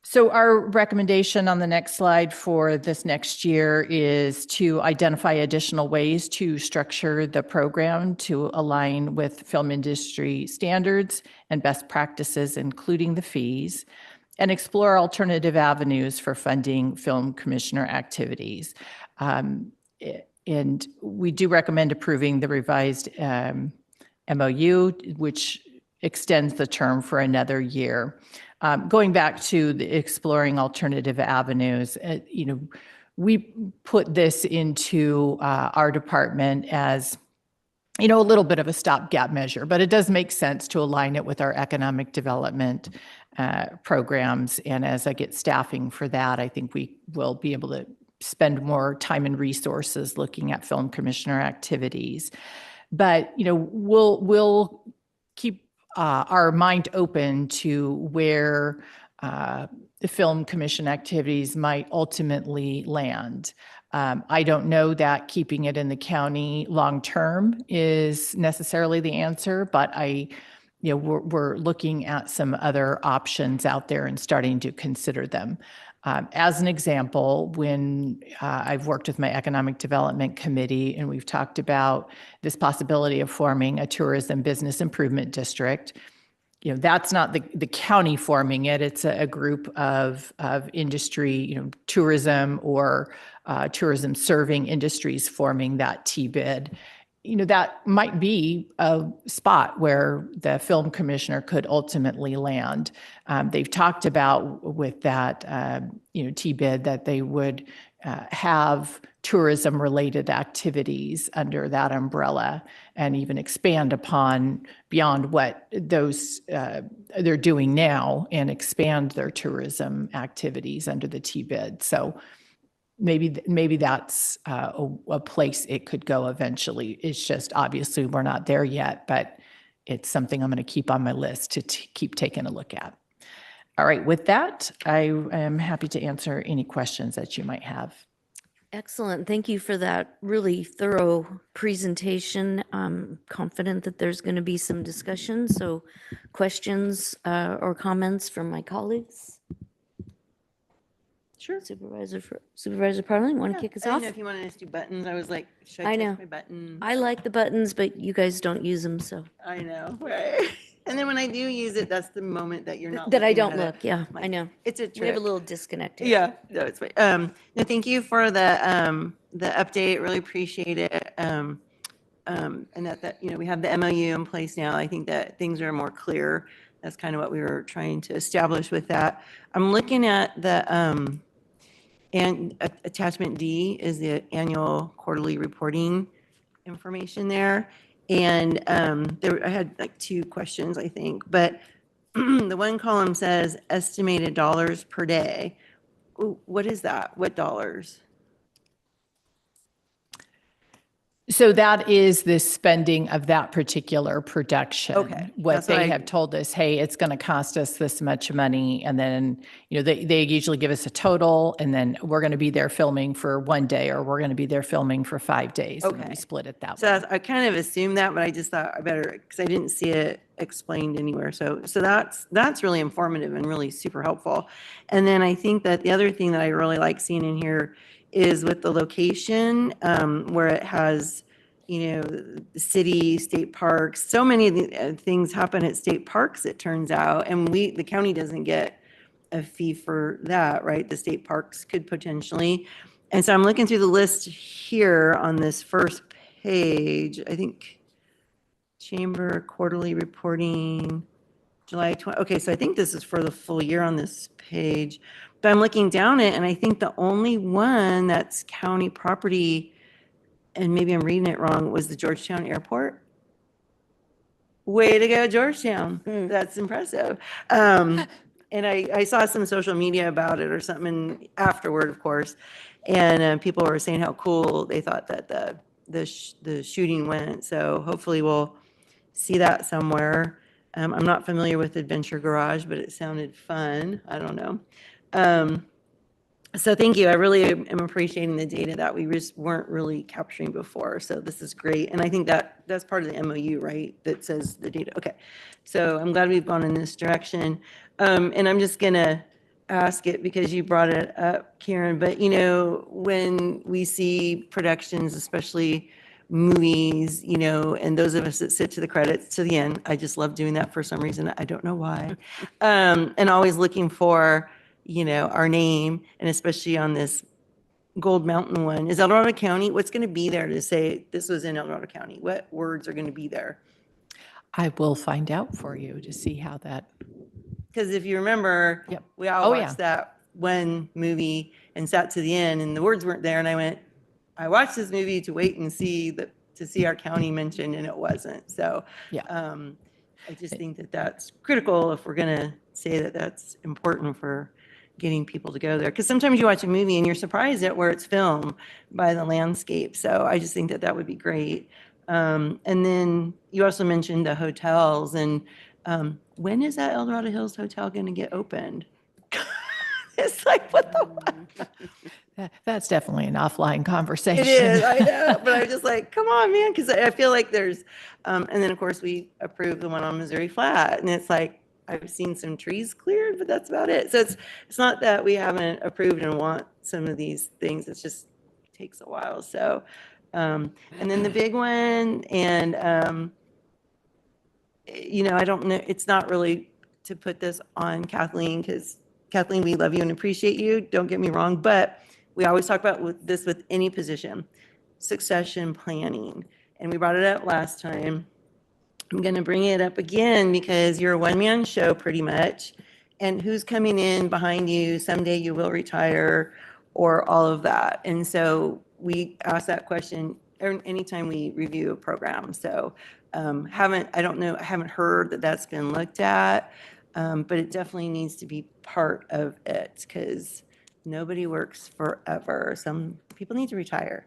[SPEAKER 9] So our recommendation on the next slide for this next year is to identify additional ways to structure the program to align with film industry standards and best practices, including the fees, and explore alternative avenues for funding film commissioner activities. And we do recommend approving the revised MOU, which extends the term for another year. Going back to the exploring alternative avenues, we put this into our department as, a little bit of a stopgap measure, but it does make sense to align it with our economic development programs. And as I get staffing for that, I think we will be able to spend more time and resources looking at film commissioner activities. But, we'll keep our mind open to where the film commission activities might ultimately land. I don't know that keeping it in the county long-term is necessarily the answer, but we're looking at some other options out there and starting to consider them. As an example, when I've worked with my economic development committee and we've talked about this possibility of forming a tourism business improvement district, that's not the county forming it. It's a group of industry, tourism or tourism serving industries forming that TBID. That might be a spot where the film commissioner could ultimately land. They've talked about with that, TBID that they would have tourism related activities under that umbrella and even expand upon beyond what those they're doing now and expand their tourism activities under the TBID. So maybe that's a place it could go eventually. It's just obviously we're not there yet, but it's something I'm going to keep on my list to keep taking a look at. All right, with that, I am happy to answer any questions that you might have.
[SPEAKER 2] Excellent. Thank you for that really thorough presentation. I'm confident that there's going to be some discussion. So questions or comments from my colleagues? Sure. Supervisor Parlin, want to kick us
[SPEAKER 6] I didn't
[SPEAKER 2] off?
[SPEAKER 6] know if you wanted us to do buttons. I was like, should
[SPEAKER 2] I
[SPEAKER 6] I
[SPEAKER 2] know.
[SPEAKER 6] touch my button?
[SPEAKER 2] I like the buttons, but you guys don't use them, so.
[SPEAKER 6] I know, right? And then when I do use it, that's the moment that you're not
[SPEAKER 2] That I
[SPEAKER 6] looking
[SPEAKER 2] don't
[SPEAKER 6] at it.
[SPEAKER 2] look, yeah, I
[SPEAKER 6] Like,
[SPEAKER 2] know.
[SPEAKER 6] It's a
[SPEAKER 2] We have a
[SPEAKER 6] trick.
[SPEAKER 2] little disconnect here.
[SPEAKER 6] Yeah, no, it's fine. No, thank you for the update. Really appreciate it. And that we have the MOU in place now. I think that things are more clear. That's kind of what we were trying to establish with that. I'm looking at the and attachment D is the annual quarterly reporting information there. And I had like two questions, I think, but the one column says estimated dollars per day. Ooh, what is that? What dollars?
[SPEAKER 9] So that is the spending of that particular production.
[SPEAKER 6] Okay,
[SPEAKER 9] What
[SPEAKER 6] that's what
[SPEAKER 9] they
[SPEAKER 6] I-
[SPEAKER 9] have told us, hey, it's going to cost us this much money. And then, they usually give us a total and then we're going to be there filming for 1 day or we're going to be there filming for 5 days. And then we
[SPEAKER 6] Okay.
[SPEAKER 9] split it that
[SPEAKER 6] So
[SPEAKER 9] way.
[SPEAKER 6] I kind of assumed that, but I just thought I better, because I didn't see it explained anywhere. So that's really informative and really super helpful. And then I think that the other thing that I really like seeing in here is with the location, where it has, the city, state parks, so many of the things happen at state parks, it turns out. And the county doesn't get a fee for that, right? The state parks could potentially. And so I'm looking through the list here on this first page, I think chamber quarterly reporting, July 20. Okay, so I think this is for the full year on this page. But I'm looking down it and I think the only one that's county property and maybe I'm reading it wrong, was the Georgetown Airport. Way to go, Georgetown. That's impressive. And I saw some social media about it or something afterward, of course. And people were saying how cool they thought that the shooting went. So hopefully we'll see that somewhere. I'm not familiar with Adventure Garage, but it sounded fun. I don't know. So thank you. I really am appreciating the data that we just weren't really capturing before. So this is great. And I think that that's part of the MOU, right? That says the data. Okay. So I'm glad we've gone in this direction. And I'm just going to ask it because you brought it up, Karen. But, you know, when we see productions, especially movies, you know, and those of us that sit to the credits to the end, I just love doing that for some reason. I don't know why. And always looking for, you know, our name, and especially on this Gold Mountain one. Is El Dorado County, what's going to be there to say this was in El Dorado County? What words are going to be there?
[SPEAKER 9] I will find out for you to see how that.
[SPEAKER 6] Because if you remember,
[SPEAKER 9] Yep.
[SPEAKER 6] we all
[SPEAKER 9] Oh,
[SPEAKER 6] watched
[SPEAKER 9] yeah.
[SPEAKER 6] that one movie and sat to the end, and the words weren't there. And I went, I watched this movie to wait and see to see our county mentioned, and it wasn't. So
[SPEAKER 9] Yeah.
[SPEAKER 6] I just think that that's critical if we're going to say that that's important for getting people to go there. Because sometimes you watch a movie and you're surprised at where it's filmed by the landscape. So I just think that that would be great. And then you also mentioned the hotels. And when is that El Dorado Hills Hotel going to get opened? It's like, what the?
[SPEAKER 9] That's definitely an offline conversation.
[SPEAKER 6] It is, I know, but I'm just like, come on, man, because I feel like there's, and then of course we approved the one on Missouri Flat, and it's like, I've seen some trees cleared, but that's about it. So it's not that we haven't approved and want some of these things, it's just takes a while. So, and then the big one, and, you know, I don't know, it's not really to put this on Kathleen, because Kathleen, we love you and appreciate you, don't get me wrong, but we always talk about this with any position, succession planning. And we brought it up last time. I'm going to bring it up again because you're a one-man show pretty much. And who's coming in behind you? Someday you will retire, or all of that. And so we ask that question anytime we review a program. So I haven't heard that that's been looked at, but it definitely needs to be part of it because nobody works forever. Some people need to retire.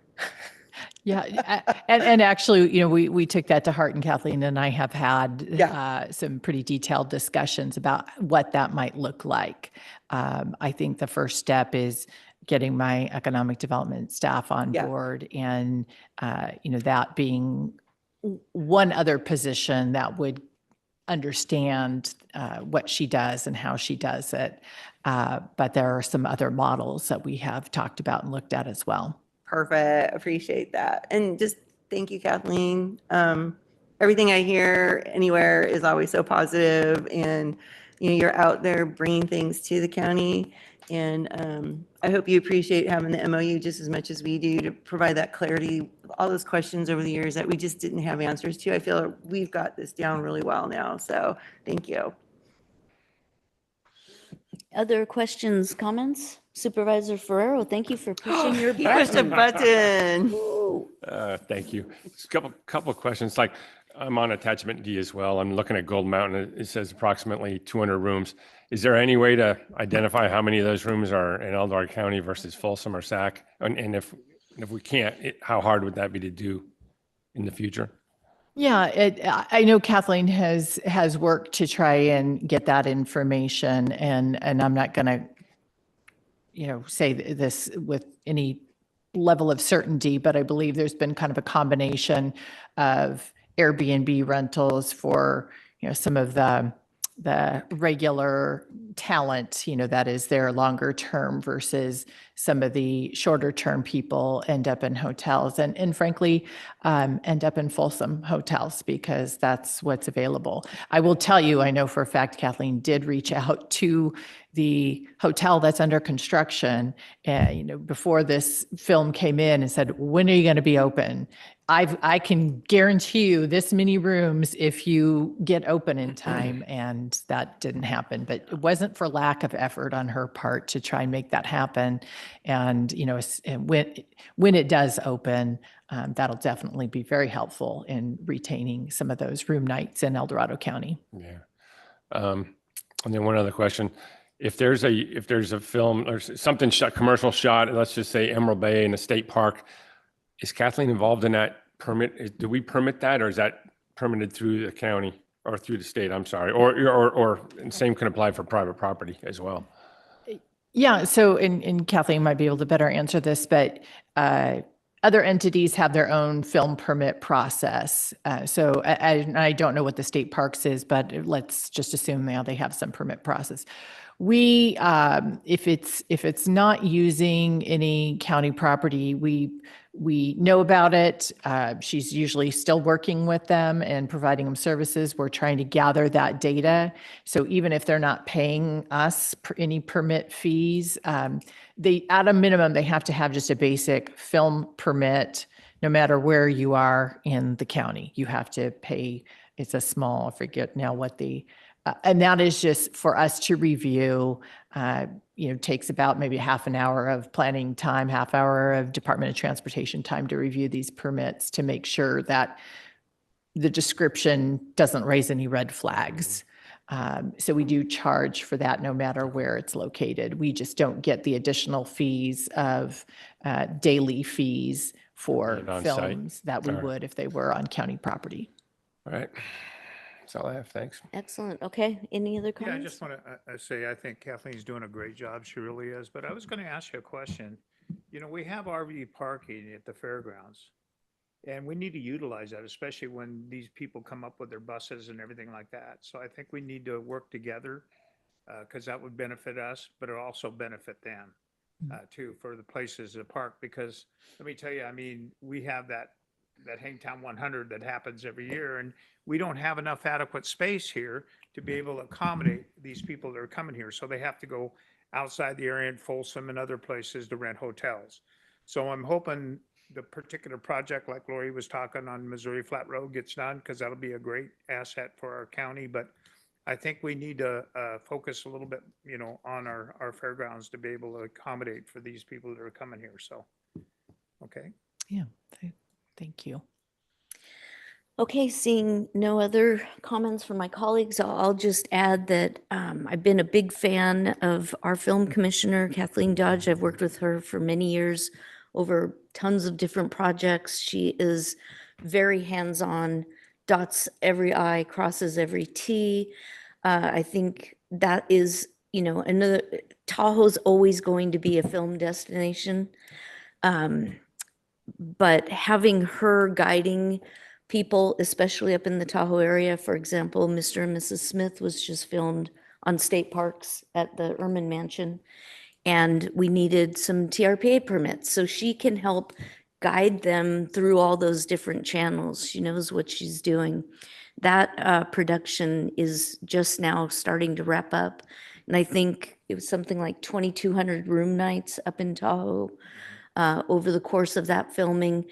[SPEAKER 9] Yeah. And actually, you know, we took that to heart, and Kathleen and I have had some pretty detailed discussions about what that might look like. I think the first step is getting my economic development staff on board, and, you know, that being one other position that would understand what she does and how she does it. But there are some other models that we have talked about and looked at as well.
[SPEAKER 6] Perfect. Appreciate that. And just thank you, Kathleen. Everything I hear anywhere is always so positive, and you know, you're out there bringing things to the county. And I hope you appreciate having the MOU just as much as we do to provide that clarity. All those questions over the years that we just didn't have answers to. I feel we've got this down really well now. So thank you.
[SPEAKER 2] Other questions, comments? Supervisor Ferrero, thank you for pushing your
[SPEAKER 6] He pushed a
[SPEAKER 2] button.
[SPEAKER 6] button.
[SPEAKER 7] Thank you. Just a couple of questions. Like, I'm on attachment D as well. I'm looking at Gold Mountain. It says approximately 200 rooms. Is there any way to identify how many of those rooms are in El Dorado County versus Folsom or Sac? And if we can't, how hard would that be to do in the future?
[SPEAKER 9] Yeah, I know Kathleen has worked to try and get that information, and I'm not going to, you know, say this with any level of certainty, but I believe there's been kind of a combination of Airbnb rentals for, you know, some of the regular talent, you know, that is there longer term versus some of the shorter term people end up in hotels and frankly, end up in Folsom hotels because that's what's available. I will tell you, I know for a fact, Kathleen did reach out to the hotel that's under construction, before this film came in and said, when are you going to be open? I can guarantee you this many rooms if you get open in time, and that didn't happen. But it wasn't for lack of effort on her part to try and make that happen. And, when it does open, that'll definitely be very helpful in retaining some of those room nights in El Dorado County.
[SPEAKER 7] Yeah. And then one other question. If there's a film or something shot, commercial shot, let's just say Emerald Bay in a state park, is Kathleen involved in that permit? Do we permit that, or is that permitted through the county or through the state? I'm sorry. Or and same can apply for private property as well.
[SPEAKER 9] Yeah. So, and Kathleen might be able to better answer this, but other entities have their own film permit process. So I don't know what the state parks is, but let's just assume now they have some permit process. We, if it's not using any county property, we know about it. She's usually still working with them and providing them services. We're trying to gather that data. So even if they're not paying us any permit fees, at a minimum, they have to have just a basic film permit, no matter where you are in the county. You have to pay, it's a small, I forget now what and that is just for us to review, takes about maybe half an hour of planning time, half hour of Department of Transportation time to review these permits to make sure that the description doesn't raise any red flags. So we do charge for that no matter where it's located. We just don't get the additional fees of daily fees for
[SPEAKER 7] On
[SPEAKER 9] films
[SPEAKER 7] site.
[SPEAKER 9] that we
[SPEAKER 7] All right.
[SPEAKER 9] would if they were on county property.
[SPEAKER 7] All right. That's all I have. Thanks.
[SPEAKER 2] Excellent. Okay. Any other
[SPEAKER 8] Yeah, I
[SPEAKER 2] comments?
[SPEAKER 8] just want to say, I think Kathleen's doing a great job. She really is. But I was going to ask you a question. We have RV parking at the fairgrounds, and we need to utilize that, especially when these people come up with their buses and everything like that. So I think we need to work together because that would benefit us, but it also benefit them too, for the places to park. Because let me tell you, I mean, we have that Hangtown 100 that happens every year, and we don't have enough adequate space here to be able to accommodate these people that are coming here. So they have to go outside the area in Folsom and other places to rent hotels. So I'm hoping the particular project like Lori was talking on Missouri Flat Road gets done, because that'll be a great asset for our county. But I think we need to focus a little bit, on our fairgrounds to be able to accommodate for these people that are coming here. So, okay.
[SPEAKER 9] Yeah. Thank you.
[SPEAKER 2] Okay, seeing no other comments from my colleagues, I'll just add that I've been a big fan of our film commissioner, Kathleen Dodge. I've worked with her for many years over tons of different projects. She is very hands-on, dots every I, crosses every T. I think that is, another, Tahoe's always going to be a film destination. But having her guiding people, especially up in the Tahoe area, for example, Mr. and Mrs. Smith was just filmed on state parks at the Erman Mansion, and we needed some TRPA permits. So she can help guide them through all those different channels. She knows what she's doing. That production is just now starting to wrap up. And I think it was something like 2,200 room nights up in Tahoe over the course of that filming.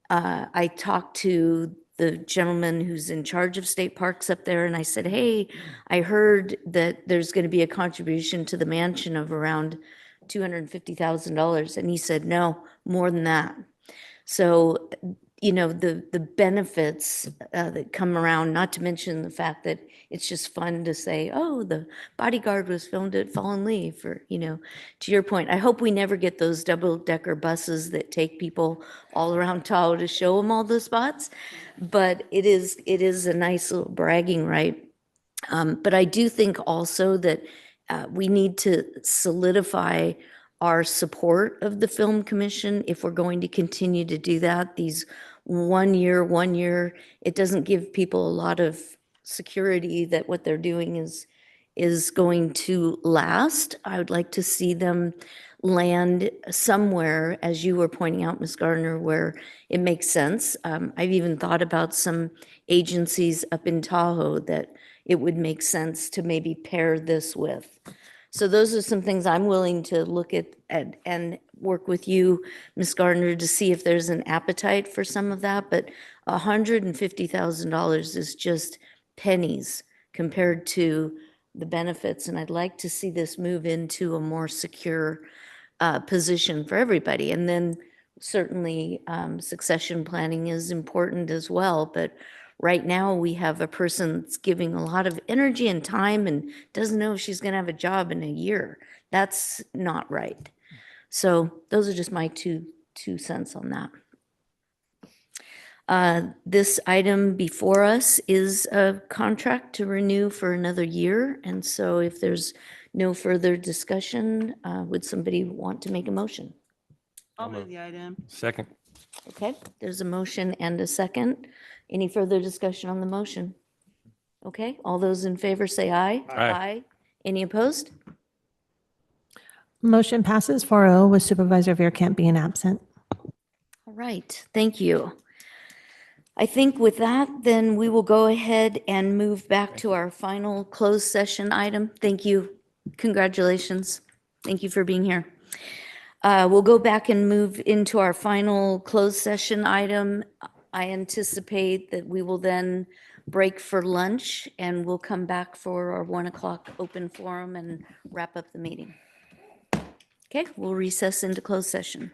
[SPEAKER 2] I talked to the gentleman who's in charge of state parks up there, and I said, hey, I heard that there's going to be a contribution to the mansion of around $250,000. And he said, no, more than that. So, the benefits that come around, not to mention the fact that it's just fun to say, oh, the Bodyguard was filmed at Fallen Leaf, or, to your point, I hope we never get those double-decker buses that take people all around Tahoe to show them all the spots. But it is a nice little bragging right. But I do think also that we need to solidify our support of the Film Commission if we're going to continue to do that. These 1 year, it doesn't give people a lot of security that what they're doing is going to last. I would like to see them land somewhere, as you were pointing out, Ms. Gardner, where it makes sense. I've even thought about some agencies up in Tahoe that it would make sense to maybe pair this with. So those are some things I'm willing to look at and work with you, Ms. Gardner, to see if there's an appetite for some of that. But $150,000 is just pennies compared to the benefits. And I'd like to see this move into a more secure position for everybody. And then certainly succession planning is important as well. But right now, we have a person that's giving a lot of energy and time and doesn't know if she's going to have a job in a year. That's not right. So those are just my two cents on that. This item before us is a contract to renew for another year. And so if there's no further discussion, would somebody want to make a motion?
[SPEAKER 6] I'll move the item.
[SPEAKER 7] Second.
[SPEAKER 2] Okay, there's a motion and a second. Any further discussion on the motion? Okay, all those in favor say aye.
[SPEAKER 7] Aye.
[SPEAKER 2] Any opposed?
[SPEAKER 1] Motion passes 4-0 with Supervisor Veerkamp being absent.
[SPEAKER 2] All right, thank you. I think with that, then we will go ahead and move back to our final closed session item. Thank you. Congratulations. Thank you for being here. We'll go back and move into our final closed session item. I anticipate that we will then break for lunch and we'll come back for our 1 o'clock open forum and wrap up the meeting. Okay, we'll recess into closed session.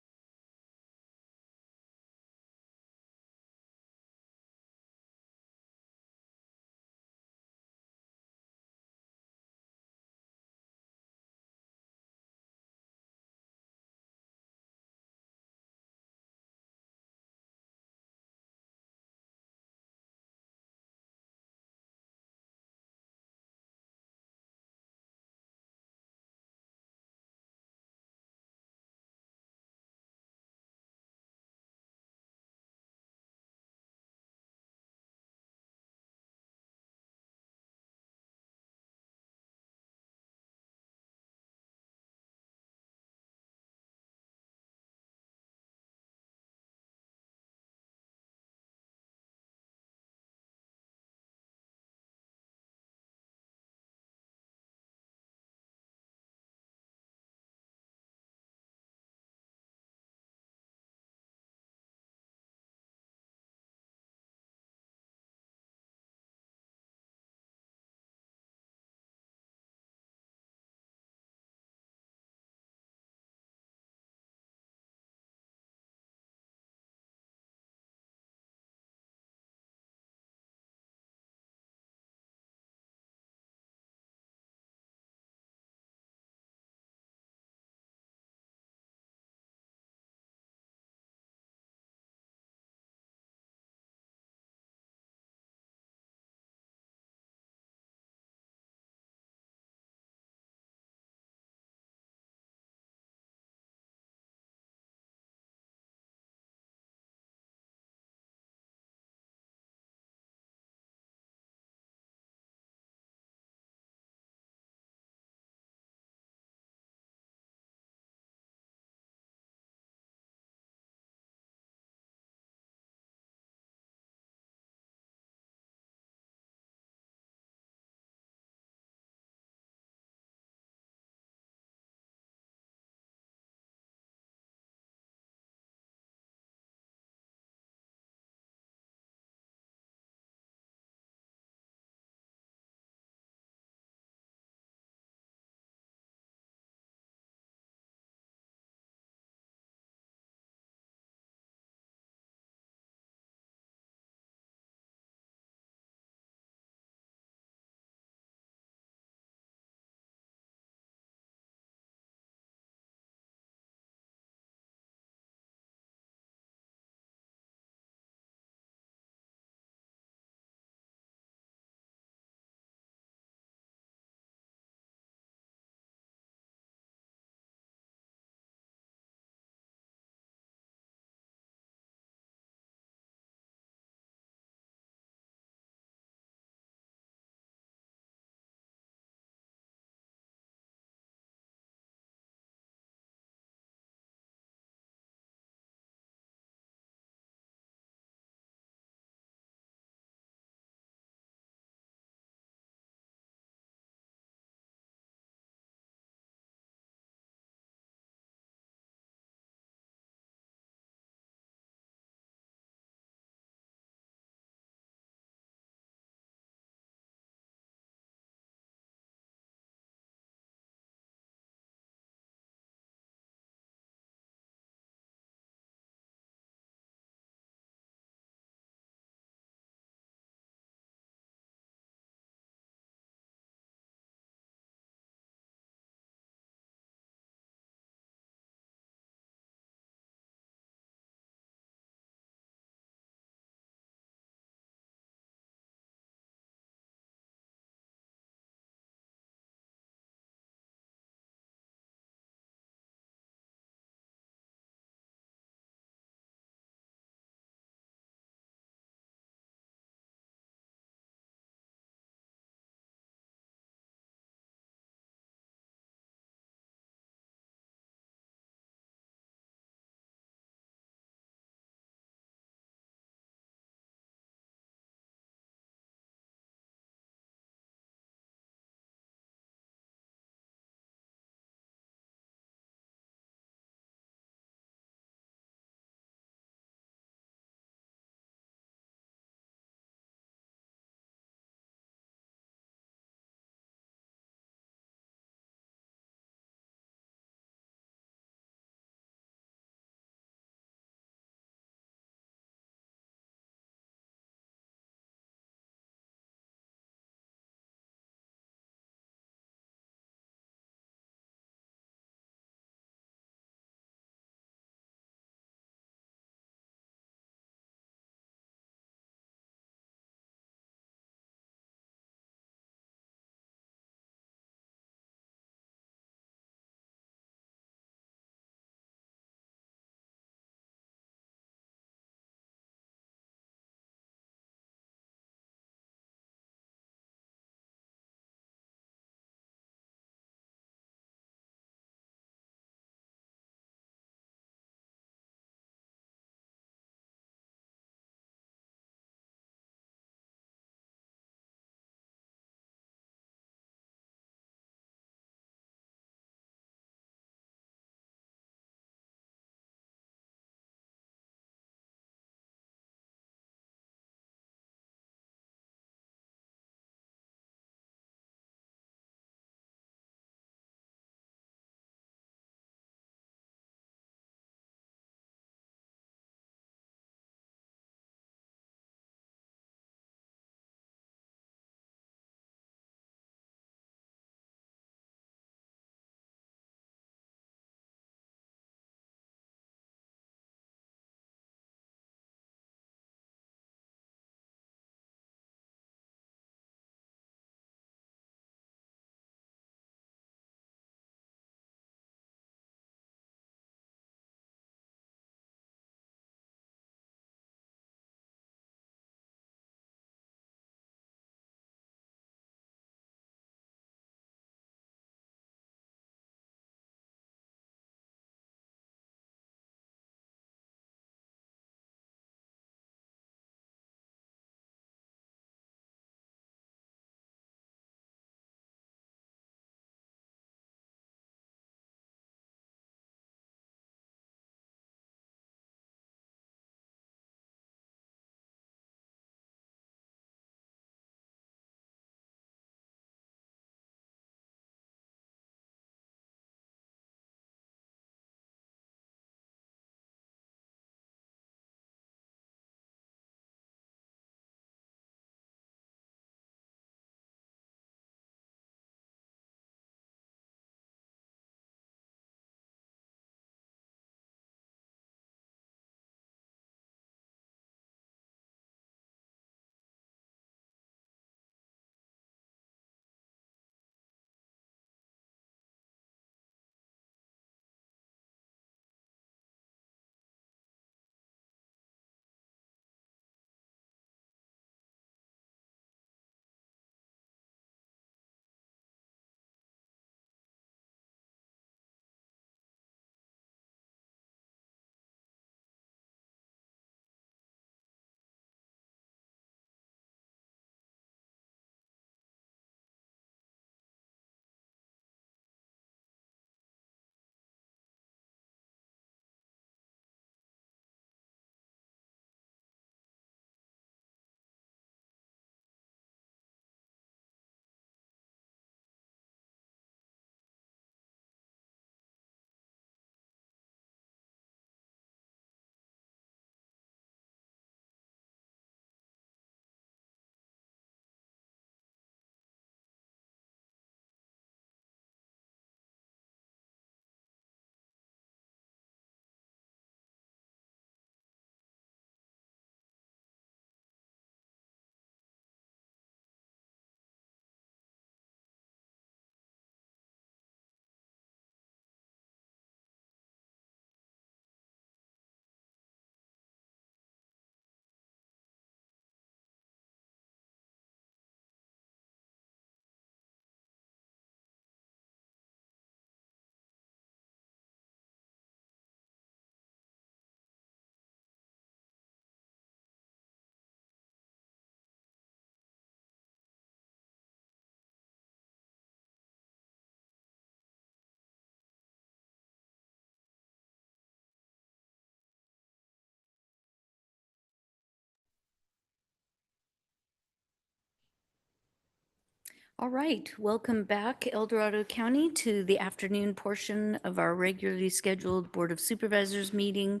[SPEAKER 2] All right, welcome back, El Dorado County, to the afternoon portion of our regularly scheduled Board of Supervisors meeting.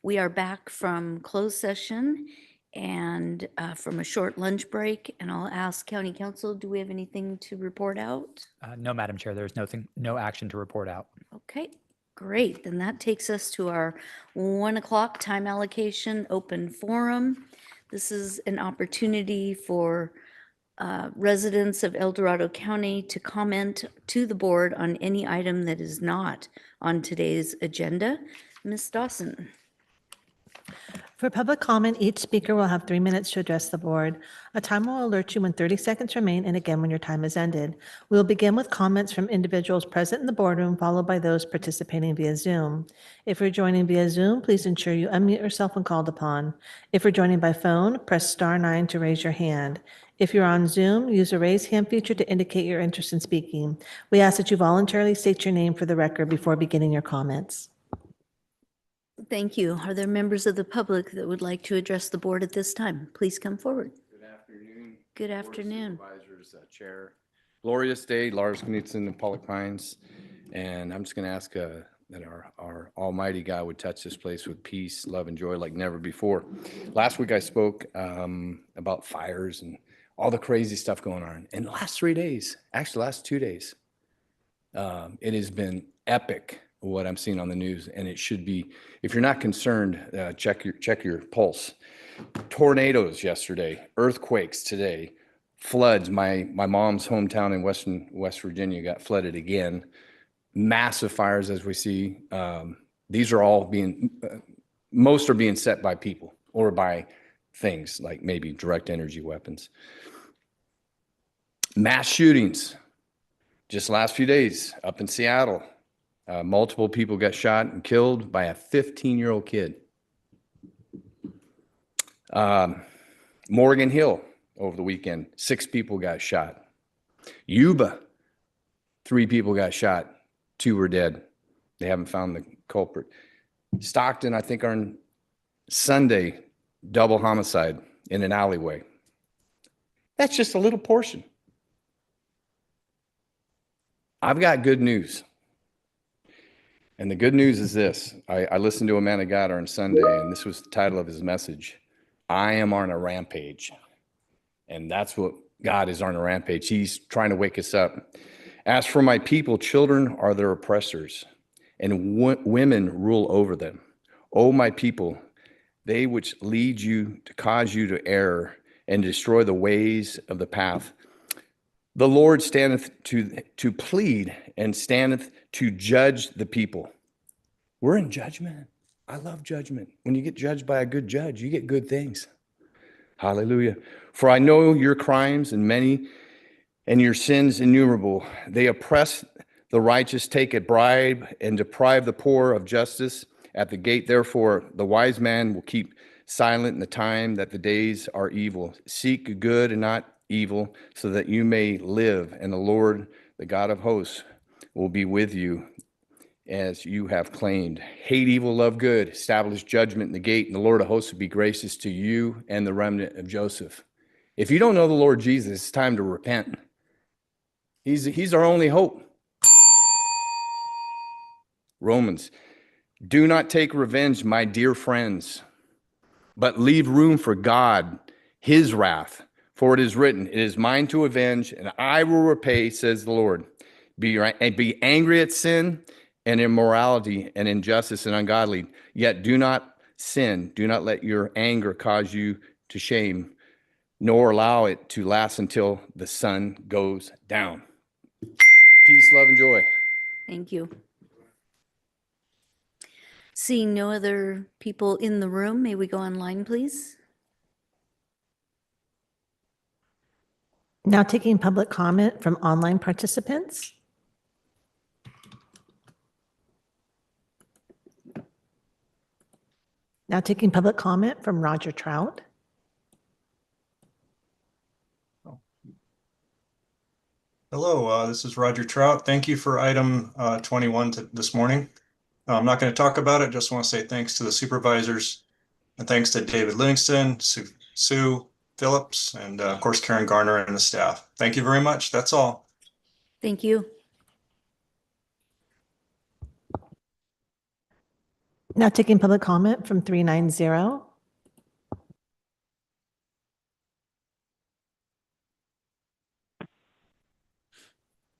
[SPEAKER 2] We are back from closed session and from a short lunch break, and I'll ask County Council, do we have anything to report out?
[SPEAKER 11] No, Madam Chair, there's no action to report out.
[SPEAKER 2] Okay, great. Then that takes us to our 1 o'clock time allocation open forum. This is an opportunity for residents of El Dorado County to comment to the board on any item that is not on today's agenda. Ms. Dawson.
[SPEAKER 1] For public comment, each speaker will have 3 minutes to address the board. A timer will alert you when 30 seconds remain and again when your time has ended. We will begin with comments from individuals present in the boardroom, followed by those participating via Zoom. If you're joining via Zoom, please ensure you unmute yourself when called upon. If you're joining by phone, press *9 to raise your hand. If you're on Zoom, use the raise hand feature to indicate your interest in speaking. We ask that you voluntarily state your name for the record before beginning your comments.
[SPEAKER 2] Thank you. Are there members of the public that would like to address the board at this time? Please come forward.
[SPEAKER 14] Good afternoon.
[SPEAKER 2] Good
[SPEAKER 14] Board of
[SPEAKER 2] afternoon.
[SPEAKER 14] Supervisors, Chair. Glorious day, Lars Knudsen and Pollock Pines. And I'm just going to ask that our almighty God would touch this place with peace, love, and joy like never before. Last week I spoke about fires and all the crazy stuff going on. In the last 3 days, actually last 2 days, it has been epic what I'm seeing on the news, and it should be. If you're not concerned, check your pulse. Tornadoes yesterday, earthquakes today, floods. My mom's hometown in West Virginia got flooded again. Massive fires, as we see. These are all most are being set by people or by things like maybe direct energy weapons. Mass shootings, just last few days up in Seattle. Multiple people got shot and killed by a 15-year-old kid. Morgan Hill over the weekend, 6 people got shot. Yuba, 3 people got shot, 2 were dead. They haven't found the culprit. Stockton, I think on Sunday, double homicide in an alleyway. That's just a little portion. I've got good news. And the good news is this. I listened to a man of God on Sunday, and this was the title of his message. I am on a rampage. And that's what God is, on a rampage. He's trying to wake us up. As for my people, children are their oppressors, and women rule over them. O my people, they which lead you to cause you to err and destroy the ways of the path. The Lord standeth to plead and standeth to judge the people. We're in judgment. I love judgment. When you get judged by a good judge, you get good things. Hallelujah. For I know your crimes and many, and your sins innumerable. They oppress the righteous, take a bribe, and deprive the poor of justice. At the gate, therefore, the wise man will keep silent in the time that the days are evil. Seek good and not evil, so that you may live, and the Lord, the God of hosts, will be with you as you have claimed. Hate evil, love good, establish judgment in the gate, and the Lord of hosts will be gracious to you and the remnant of Joseph. If you don't know the Lord Jesus, it's time to repent. He's our only hope. Romans, do not take revenge, my dear friends, but leave room for God, his wrath. For it is written, it is mine to avenge, and I will repay, says the Lord. Be angry at sin and immorality and injustice and ungodly, yet do not sin. Do not let your anger cause you to shame, nor allow it to last until the sun goes down. Peace, love, and joy.
[SPEAKER 2] Thank you. Seeing no other people in the room, may we go online, please?
[SPEAKER 1] Now taking public comment from online participants. Now taking public comment from Roger Trout.
[SPEAKER 15] Hello, this is Roger Trout. Thank you for item 21 this morning. I'm not going to talk about it. Just want to say thanks to the supervisors and thanks to David Livingston, Sue, Phillips, and of course, Karen Garner and the staff. Thank you very much. That's all.
[SPEAKER 2] Thank you.
[SPEAKER 1] Now taking public comment from 390.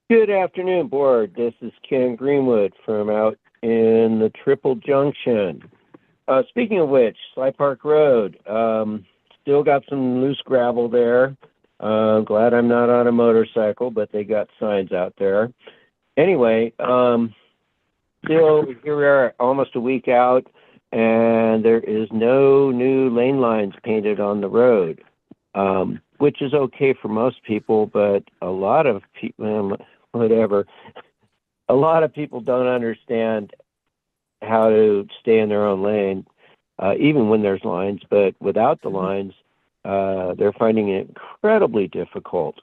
[SPEAKER 16] Good afternoon, board. This is Ken Greenwood from out in the Triple Junction. Speaking of which, Sly Park Road, still got some loose gravel there. Glad I'm not on a motorcycle, but they got signs out there. Anyway, still here we are almost a week out, and there is no new lane lines painted on the road, which is okay for most people, but a lot of people, whatever, a lot of people don't understand how to stay in their own lane, even when there's lines, but without the lines, they're finding it incredibly difficult.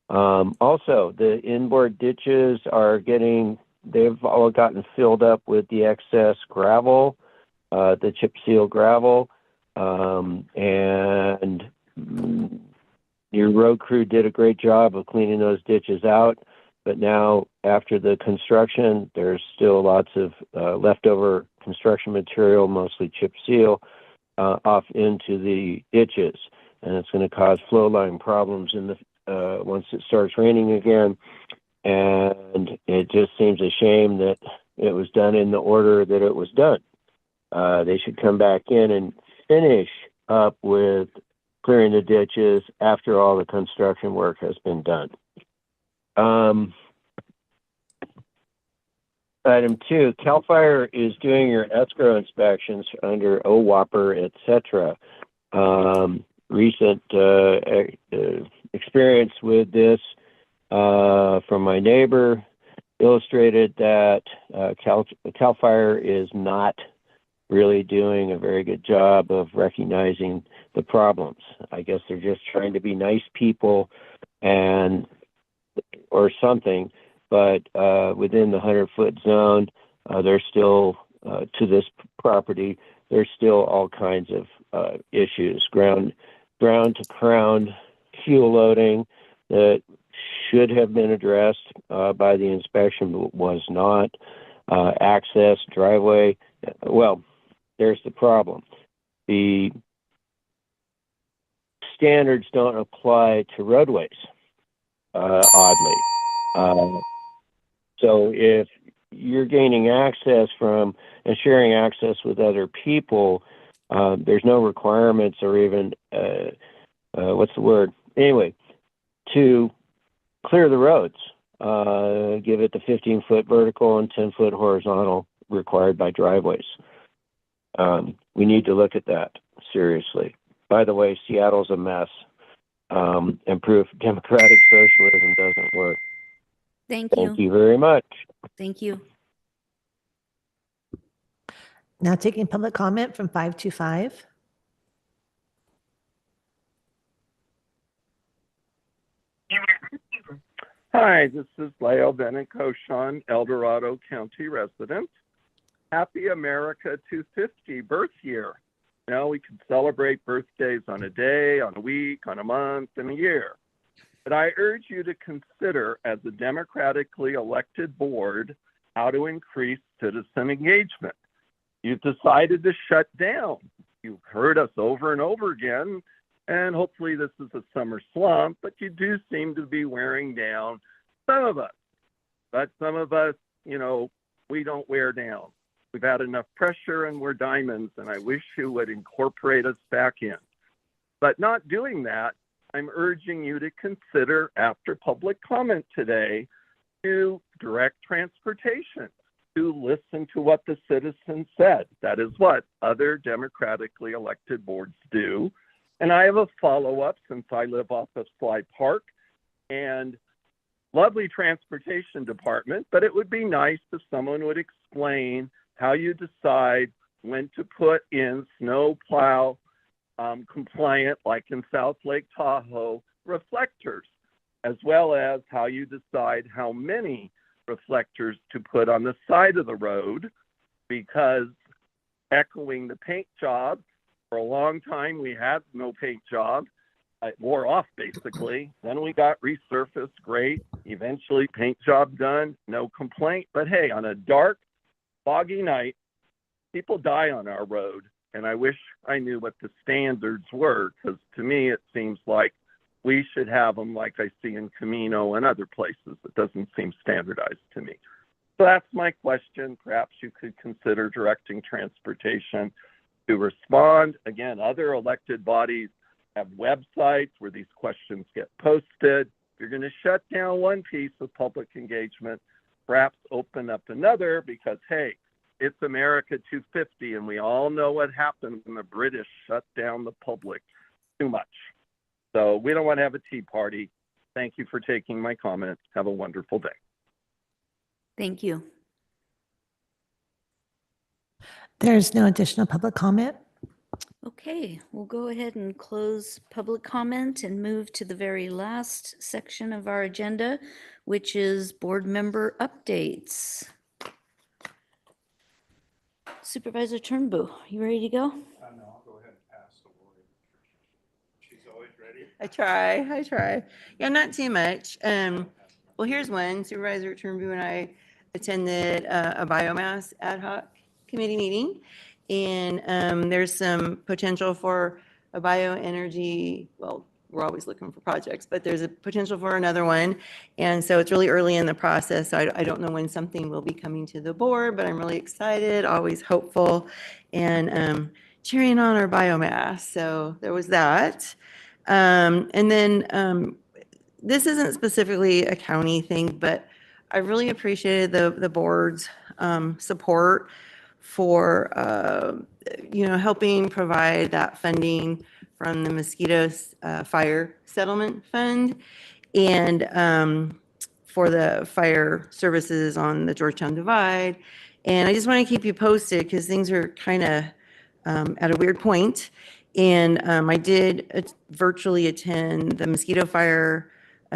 [SPEAKER 16] Also, the inboard ditches they've all gotten filled up with the excess gravel, the chip seal gravel, and your road crew did a great job of cleaning those ditches out. But now, after the construction, there's still lots of leftover construction material, mostly chip seal, off into the ditches, and it's going to cause flow line problems once it starts raining again. And it just seems a shame that it was done in the order that it was done. They should come back in and finish up with clearing the ditches after all the construction work has been done. Item 2, CAL FIRE is doing your escrow inspections under OWAPR, etc. Recent experience with this from my neighbor illustrated that CAL FIRE is not really doing a very good job of recognizing the problems. I guess they're just trying to be nice people or something, but within the 100-foot zone, there's still, to this property, there's still all kinds of issues. Ground to crown fuel loading that should have been addressed by the inspection, but was not. Access, driveway, well, there's the problem. The standards don't apply to roadways, oddly. So if you're gaining access from and sharing access with other people, there's no requirements or even, what's the word? Anyway, to clear the roads, give it the 15-foot vertical and 10-foot horizontal required by driveways. We need to look at that seriously. By the way, Seattle's a mess. And proof democratic socialism doesn't work.
[SPEAKER 2] Thank you.
[SPEAKER 16] Thank you very much.
[SPEAKER 2] Thank you.
[SPEAKER 1] Now taking public comment from 525.
[SPEAKER 17] Hi, this is Leo Benincoshan, El Dorado County resident. Happy America 250 birth year. Now we can celebrate birthdays on a day, on a week, on a month, and a year. But I urge you to consider, as a democratically elected board, how to increase citizen engagement. You've decided to shut down. You've heard us over and over again, and hopefully this is a summer slump, but you do seem to be wearing down some of us. But some of us, we don't wear down. We've had enough pressure and we're diamonds, and I wish you would incorporate us back in. But not doing that, I'm urging you to consider, after public comment today, to direct transportation, to listen to what the citizens said. That is what other democratically elected boards do. And I have a follow-up, since I live off of Sly Park, and lovely transportation department, but it would be nice if someone would explain how you decide when to put in snow plow compliant, like in South Lake Tahoe, reflectors, as well as how you decide how many reflectors to put on the side of the road, because echoing the paint job, for a long time we had no paint job, it wore off basically. Then we got resurfaced, great. Eventually paint job done, no complaint. But hey, on a dark, foggy night, people die on our road. And I wish I knew what the standards were, because to me, it seems like we should have them like I see in Camino and other places. It doesn't seem standardized to me. So that's my question. Perhaps you could consider directing transportation to respond. Again, other elected bodies have websites where these questions get posted. If you're going to shut down one piece of public engagement, perhaps open up another, because, hey, it's America 250, and we all know what happened when the British shut down the public too much. So we don't want to have a tea party. Thank you for taking my comments. Have a wonderful day.
[SPEAKER 2] Thank you.
[SPEAKER 1] There's no additional public comment.
[SPEAKER 2] Okay, we'll go ahead and close public comment and move to the very last section of our agenda, which is board member updates. Supervisor Turnbull, you ready to go?
[SPEAKER 8] No, I'll go ahead and pass the Lori. She's always ready.
[SPEAKER 6] I try. Yeah, not too much. Well, here's one. Supervisor Turnbull and I attended a biomass ad hoc committee meeting. And there's some potential for a bioenergy, well, we're always looking for projects, but there's a potential for another one. And so it's really early in the process. So I don't know when something will be coming to the board, but I'm really excited, always hopeful, and cheering on our biomass. So there was that. And then this isn't specifically a county thing, but I really appreciated the board's support for helping provide that funding from the mosquito fire settlement fund, and for the fire services on the Georgetown Divide. And I just want to keep you posted because things are kind of at a weird point. And I did virtually attend the mosquito fire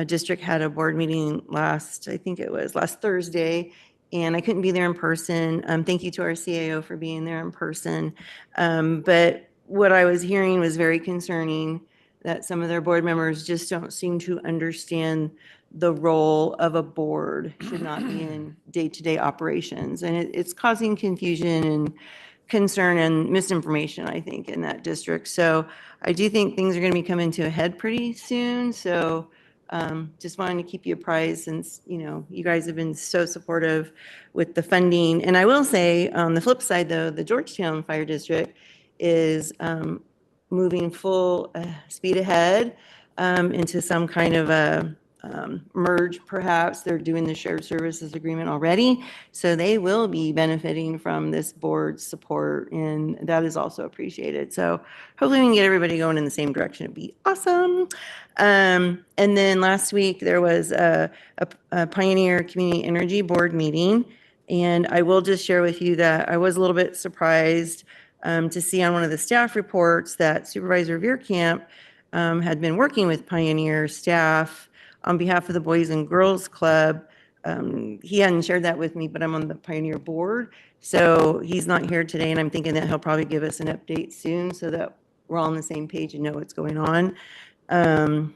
[SPEAKER 6] district had a board meeting I think it was last Thursday, and I couldn't be there in person. Thank you to our CAO for being there in person. But what I was hearing was very concerning, that some of their board members just don't seem to understand the role of a board should not be in day-to-day operations. And it's causing confusion and concern and misinformation, I think, in that district. So I do think things are going to be coming to a head pretty soon. So just wanting to keep you apprised, since you guys have been so supportive with the funding. And I will say, on the flip side, though, the Georgetown Fire District is moving full speed ahead into some kind of a merge, perhaps. They're doing the shared services agreement already, so they will be benefiting from this board's support, and that is also appreciated. So hopefully we can get everybody going in the same direction. It'd be awesome. And then last week there was a Pioneer Community Energy Board meeting, and I will just share with you that I was a little bit surprised to see on one of the staff reports that Supervisor Veerkamp had been working with Pioneer staff on behalf of the Boys and Girls Club. He hadn't shared that with me, but I'm on the Pioneer board, so he's not here today, and I'm thinking that he'll probably give us an update soon so that we're all on the same page and know what's going on. And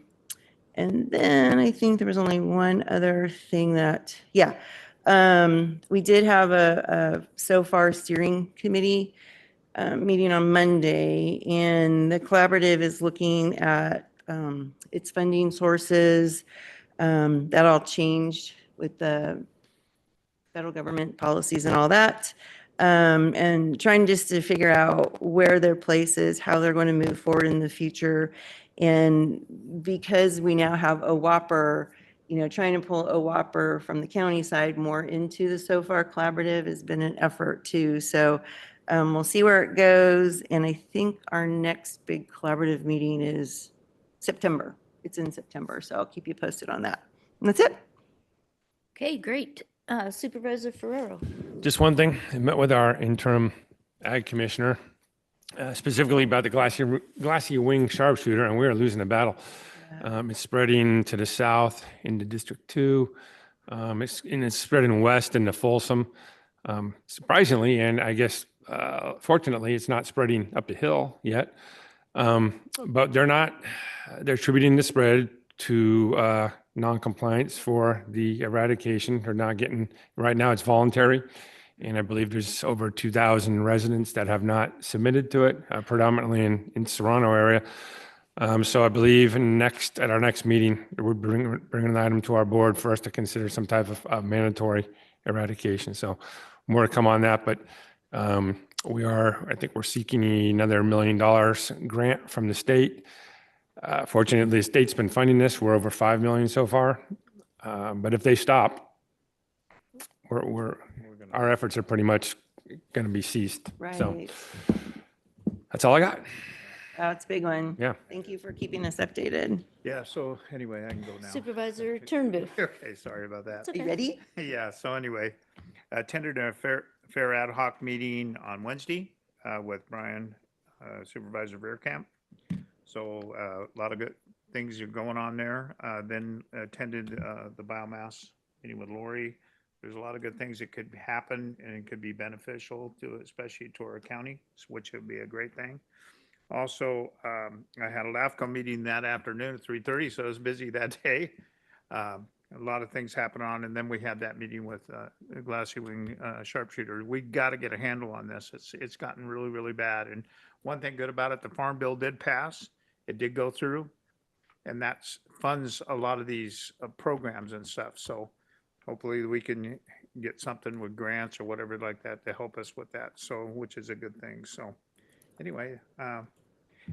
[SPEAKER 6] then I think there was only one other thing that, we did have a SOFAR steering committee meeting on Monday, and the collaborative is looking at its funding sources. That all changed with the federal government policies and all that, and trying just to figure out where their place is, how they're going to move forward in the future. And because we now have a Whopper, trying to pull a Whopper from the county side more into the SOFAR collaborative has been an effort too. So we'll see where it goes. And I think our next big collaborative meeting is September. It's in September, so I'll keep you posted on that. And that's it.
[SPEAKER 2] Okay, great. Supervisor Ferrero.
[SPEAKER 7] Just one thing, I met with our interim ag commissioner, specifically about the glassy wing sharpshooter, and we are losing the battle. It's spreading to the south into District 2. It's spreading west into Folsom. Surprisingly, and I guess fortunately, it's not spreading up the hill yet. But they're attributing the spread to non-compliance for the eradication. They're not getting, right now it's voluntary. And I believe there's over 2,000 residents that have not submitted to it, predominantly in Serrano area. So I believe at our next meeting, we're bringing an item to our board for us to consider some type of mandatory eradication. So more to come on that, but I think we're seeking another $1 million grant from the state. Fortunately, the state's been funding this. We're over 5 million so far. But if they stop, our efforts are pretty much going to be ceased.
[SPEAKER 6] Right.
[SPEAKER 7] So that's all I got.
[SPEAKER 6] That's a big one.
[SPEAKER 7] Yeah.
[SPEAKER 6] Thank you for keeping us updated.
[SPEAKER 8] Yeah, so anyway, I can go now.
[SPEAKER 2] Supervisor Turnbull.
[SPEAKER 8] Okay, sorry about that.
[SPEAKER 2] It's okay.
[SPEAKER 6] Are you ready?
[SPEAKER 8] Yeah, so anyway, attended a fair ad hoc meeting on Wednesday with Brian, Supervisor Bearcamp. So a lot of good things are going on there. Then attended the biomass meeting with Lori. There's a lot of good things that could happen and it could be beneficial to, especially to our county, which would be a great thing. Also, I had a LAFCO meeting that afternoon at 3:30, so I was busy that day. A lot of things happened on, and then we had that meeting with Glassy Wing sharpshooter. We got to get a handle on this. It's gotten really, really bad. And one thing good about it, the Farm Bill did pass. It did go through, and that funds a lot of these programs and stuff. So hopefully we can get something with grants or whatever like that to help us with that. So, which is a good thing. So anyway,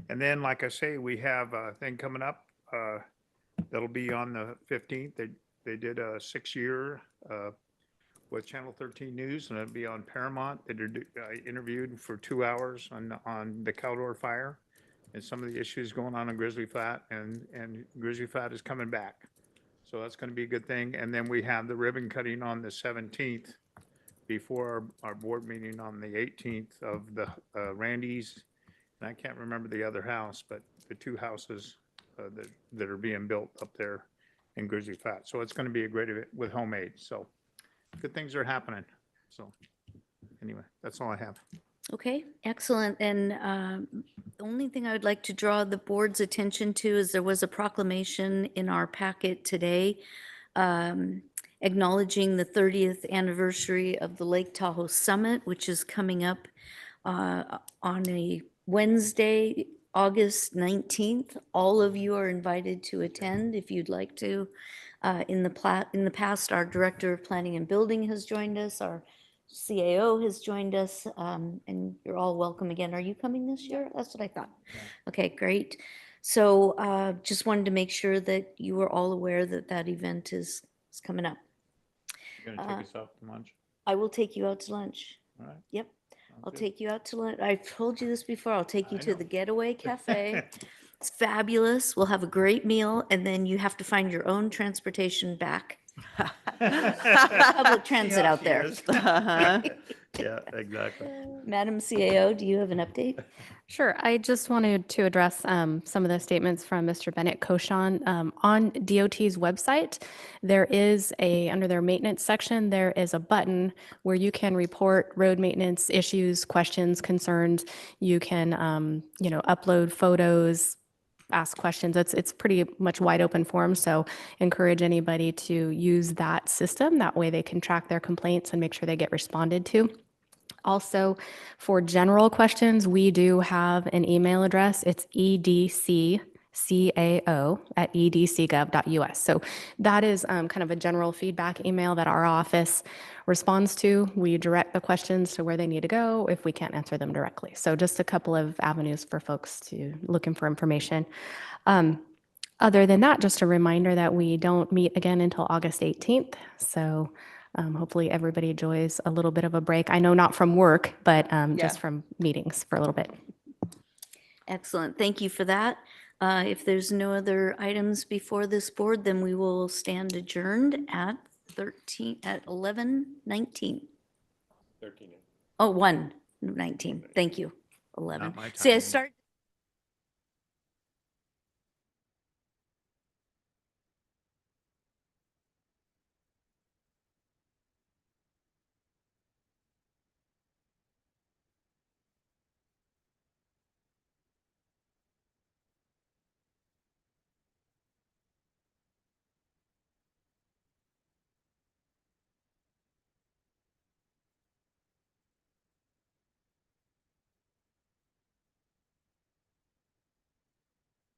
[SPEAKER 8] and then like I say, we have a thing coming up that'll be on the 15th. They did a 6-year with Channel 13 News, and it'll be on Paramount. I interviewed for 2 hours on the Caldor fire and some of the issues going on in Grizzly Flat, and Grizzly Flat is coming back. So that's going to be a good thing. And then we have the ribbon cutting on the 17th before our board meeting on the 18th of the Randy's. And I can't remember the other house, but the 2 houses that are being built up there in Grizzly Flat. So it's going to be a great event with homemade. So good things are happening. So anyway, that's all I have.
[SPEAKER 2] Okay, excellent. And the only thing I would like to draw the board's attention to is there was a proclamation in our packet today acknowledging the 30th anniversary of the Lake Tahoe Summit, which is coming up on a Wednesday, August 19th. All of you are invited to attend if you'd like to. In the past, our Director of Planning and Building has joined us, our CAO has joined us, and you're all welcome again. Are you coming this year? That's what I thought. Okay, great. So just wanted to make sure that you were all aware that that event is coming up.
[SPEAKER 8] You're going to take us out to lunch?
[SPEAKER 2] I will take you out to lunch.
[SPEAKER 8] All right.
[SPEAKER 2] Yep. I'll
[SPEAKER 8] good.
[SPEAKER 2] take you out to lunch. I've told you this before. I'll take you to the Getaway Cafe. It's fabulous. We'll have a great meal, and then you have to find your own transportation back. Public transit out there.
[SPEAKER 8] Yeah, exactly.
[SPEAKER 2] Madam CAO, do you have an update?
[SPEAKER 13] Sure. I just wanted to address some of the statements from Mr. Bennett Koshan. On DOT's website, there is under their maintenance section, there is a button where you can report road maintenance issues, questions, concerns. You can, upload photos, ask questions. It's pretty much wide open forum. So encourage anybody to use that system. That way they can track their complaints and make sure they get responded to. Also, for general questions, we do have an email address. It's edccao@edcgov.us. So that is kind of a general feedback email that our office responds to. We direct the questions to where they need to go if we can't answer them directly. So just a couple of avenues for folks to looking for information. Other than that, just a reminder that we don't meet again until August 18th. So hopefully everybody enjoys a little bit of a break. I know not from work, but just from meetings for a little bit.
[SPEAKER 2] Excellent. Thank you for that. If there's no other items before this board, then we will stand adjourned at 11:19.
[SPEAKER 7] 13.
[SPEAKER 2] Oh, 1:19. Thank you. 11.
[SPEAKER 8] Not my
[SPEAKER 2] See, I
[SPEAKER 8] time.
[SPEAKER 2] start.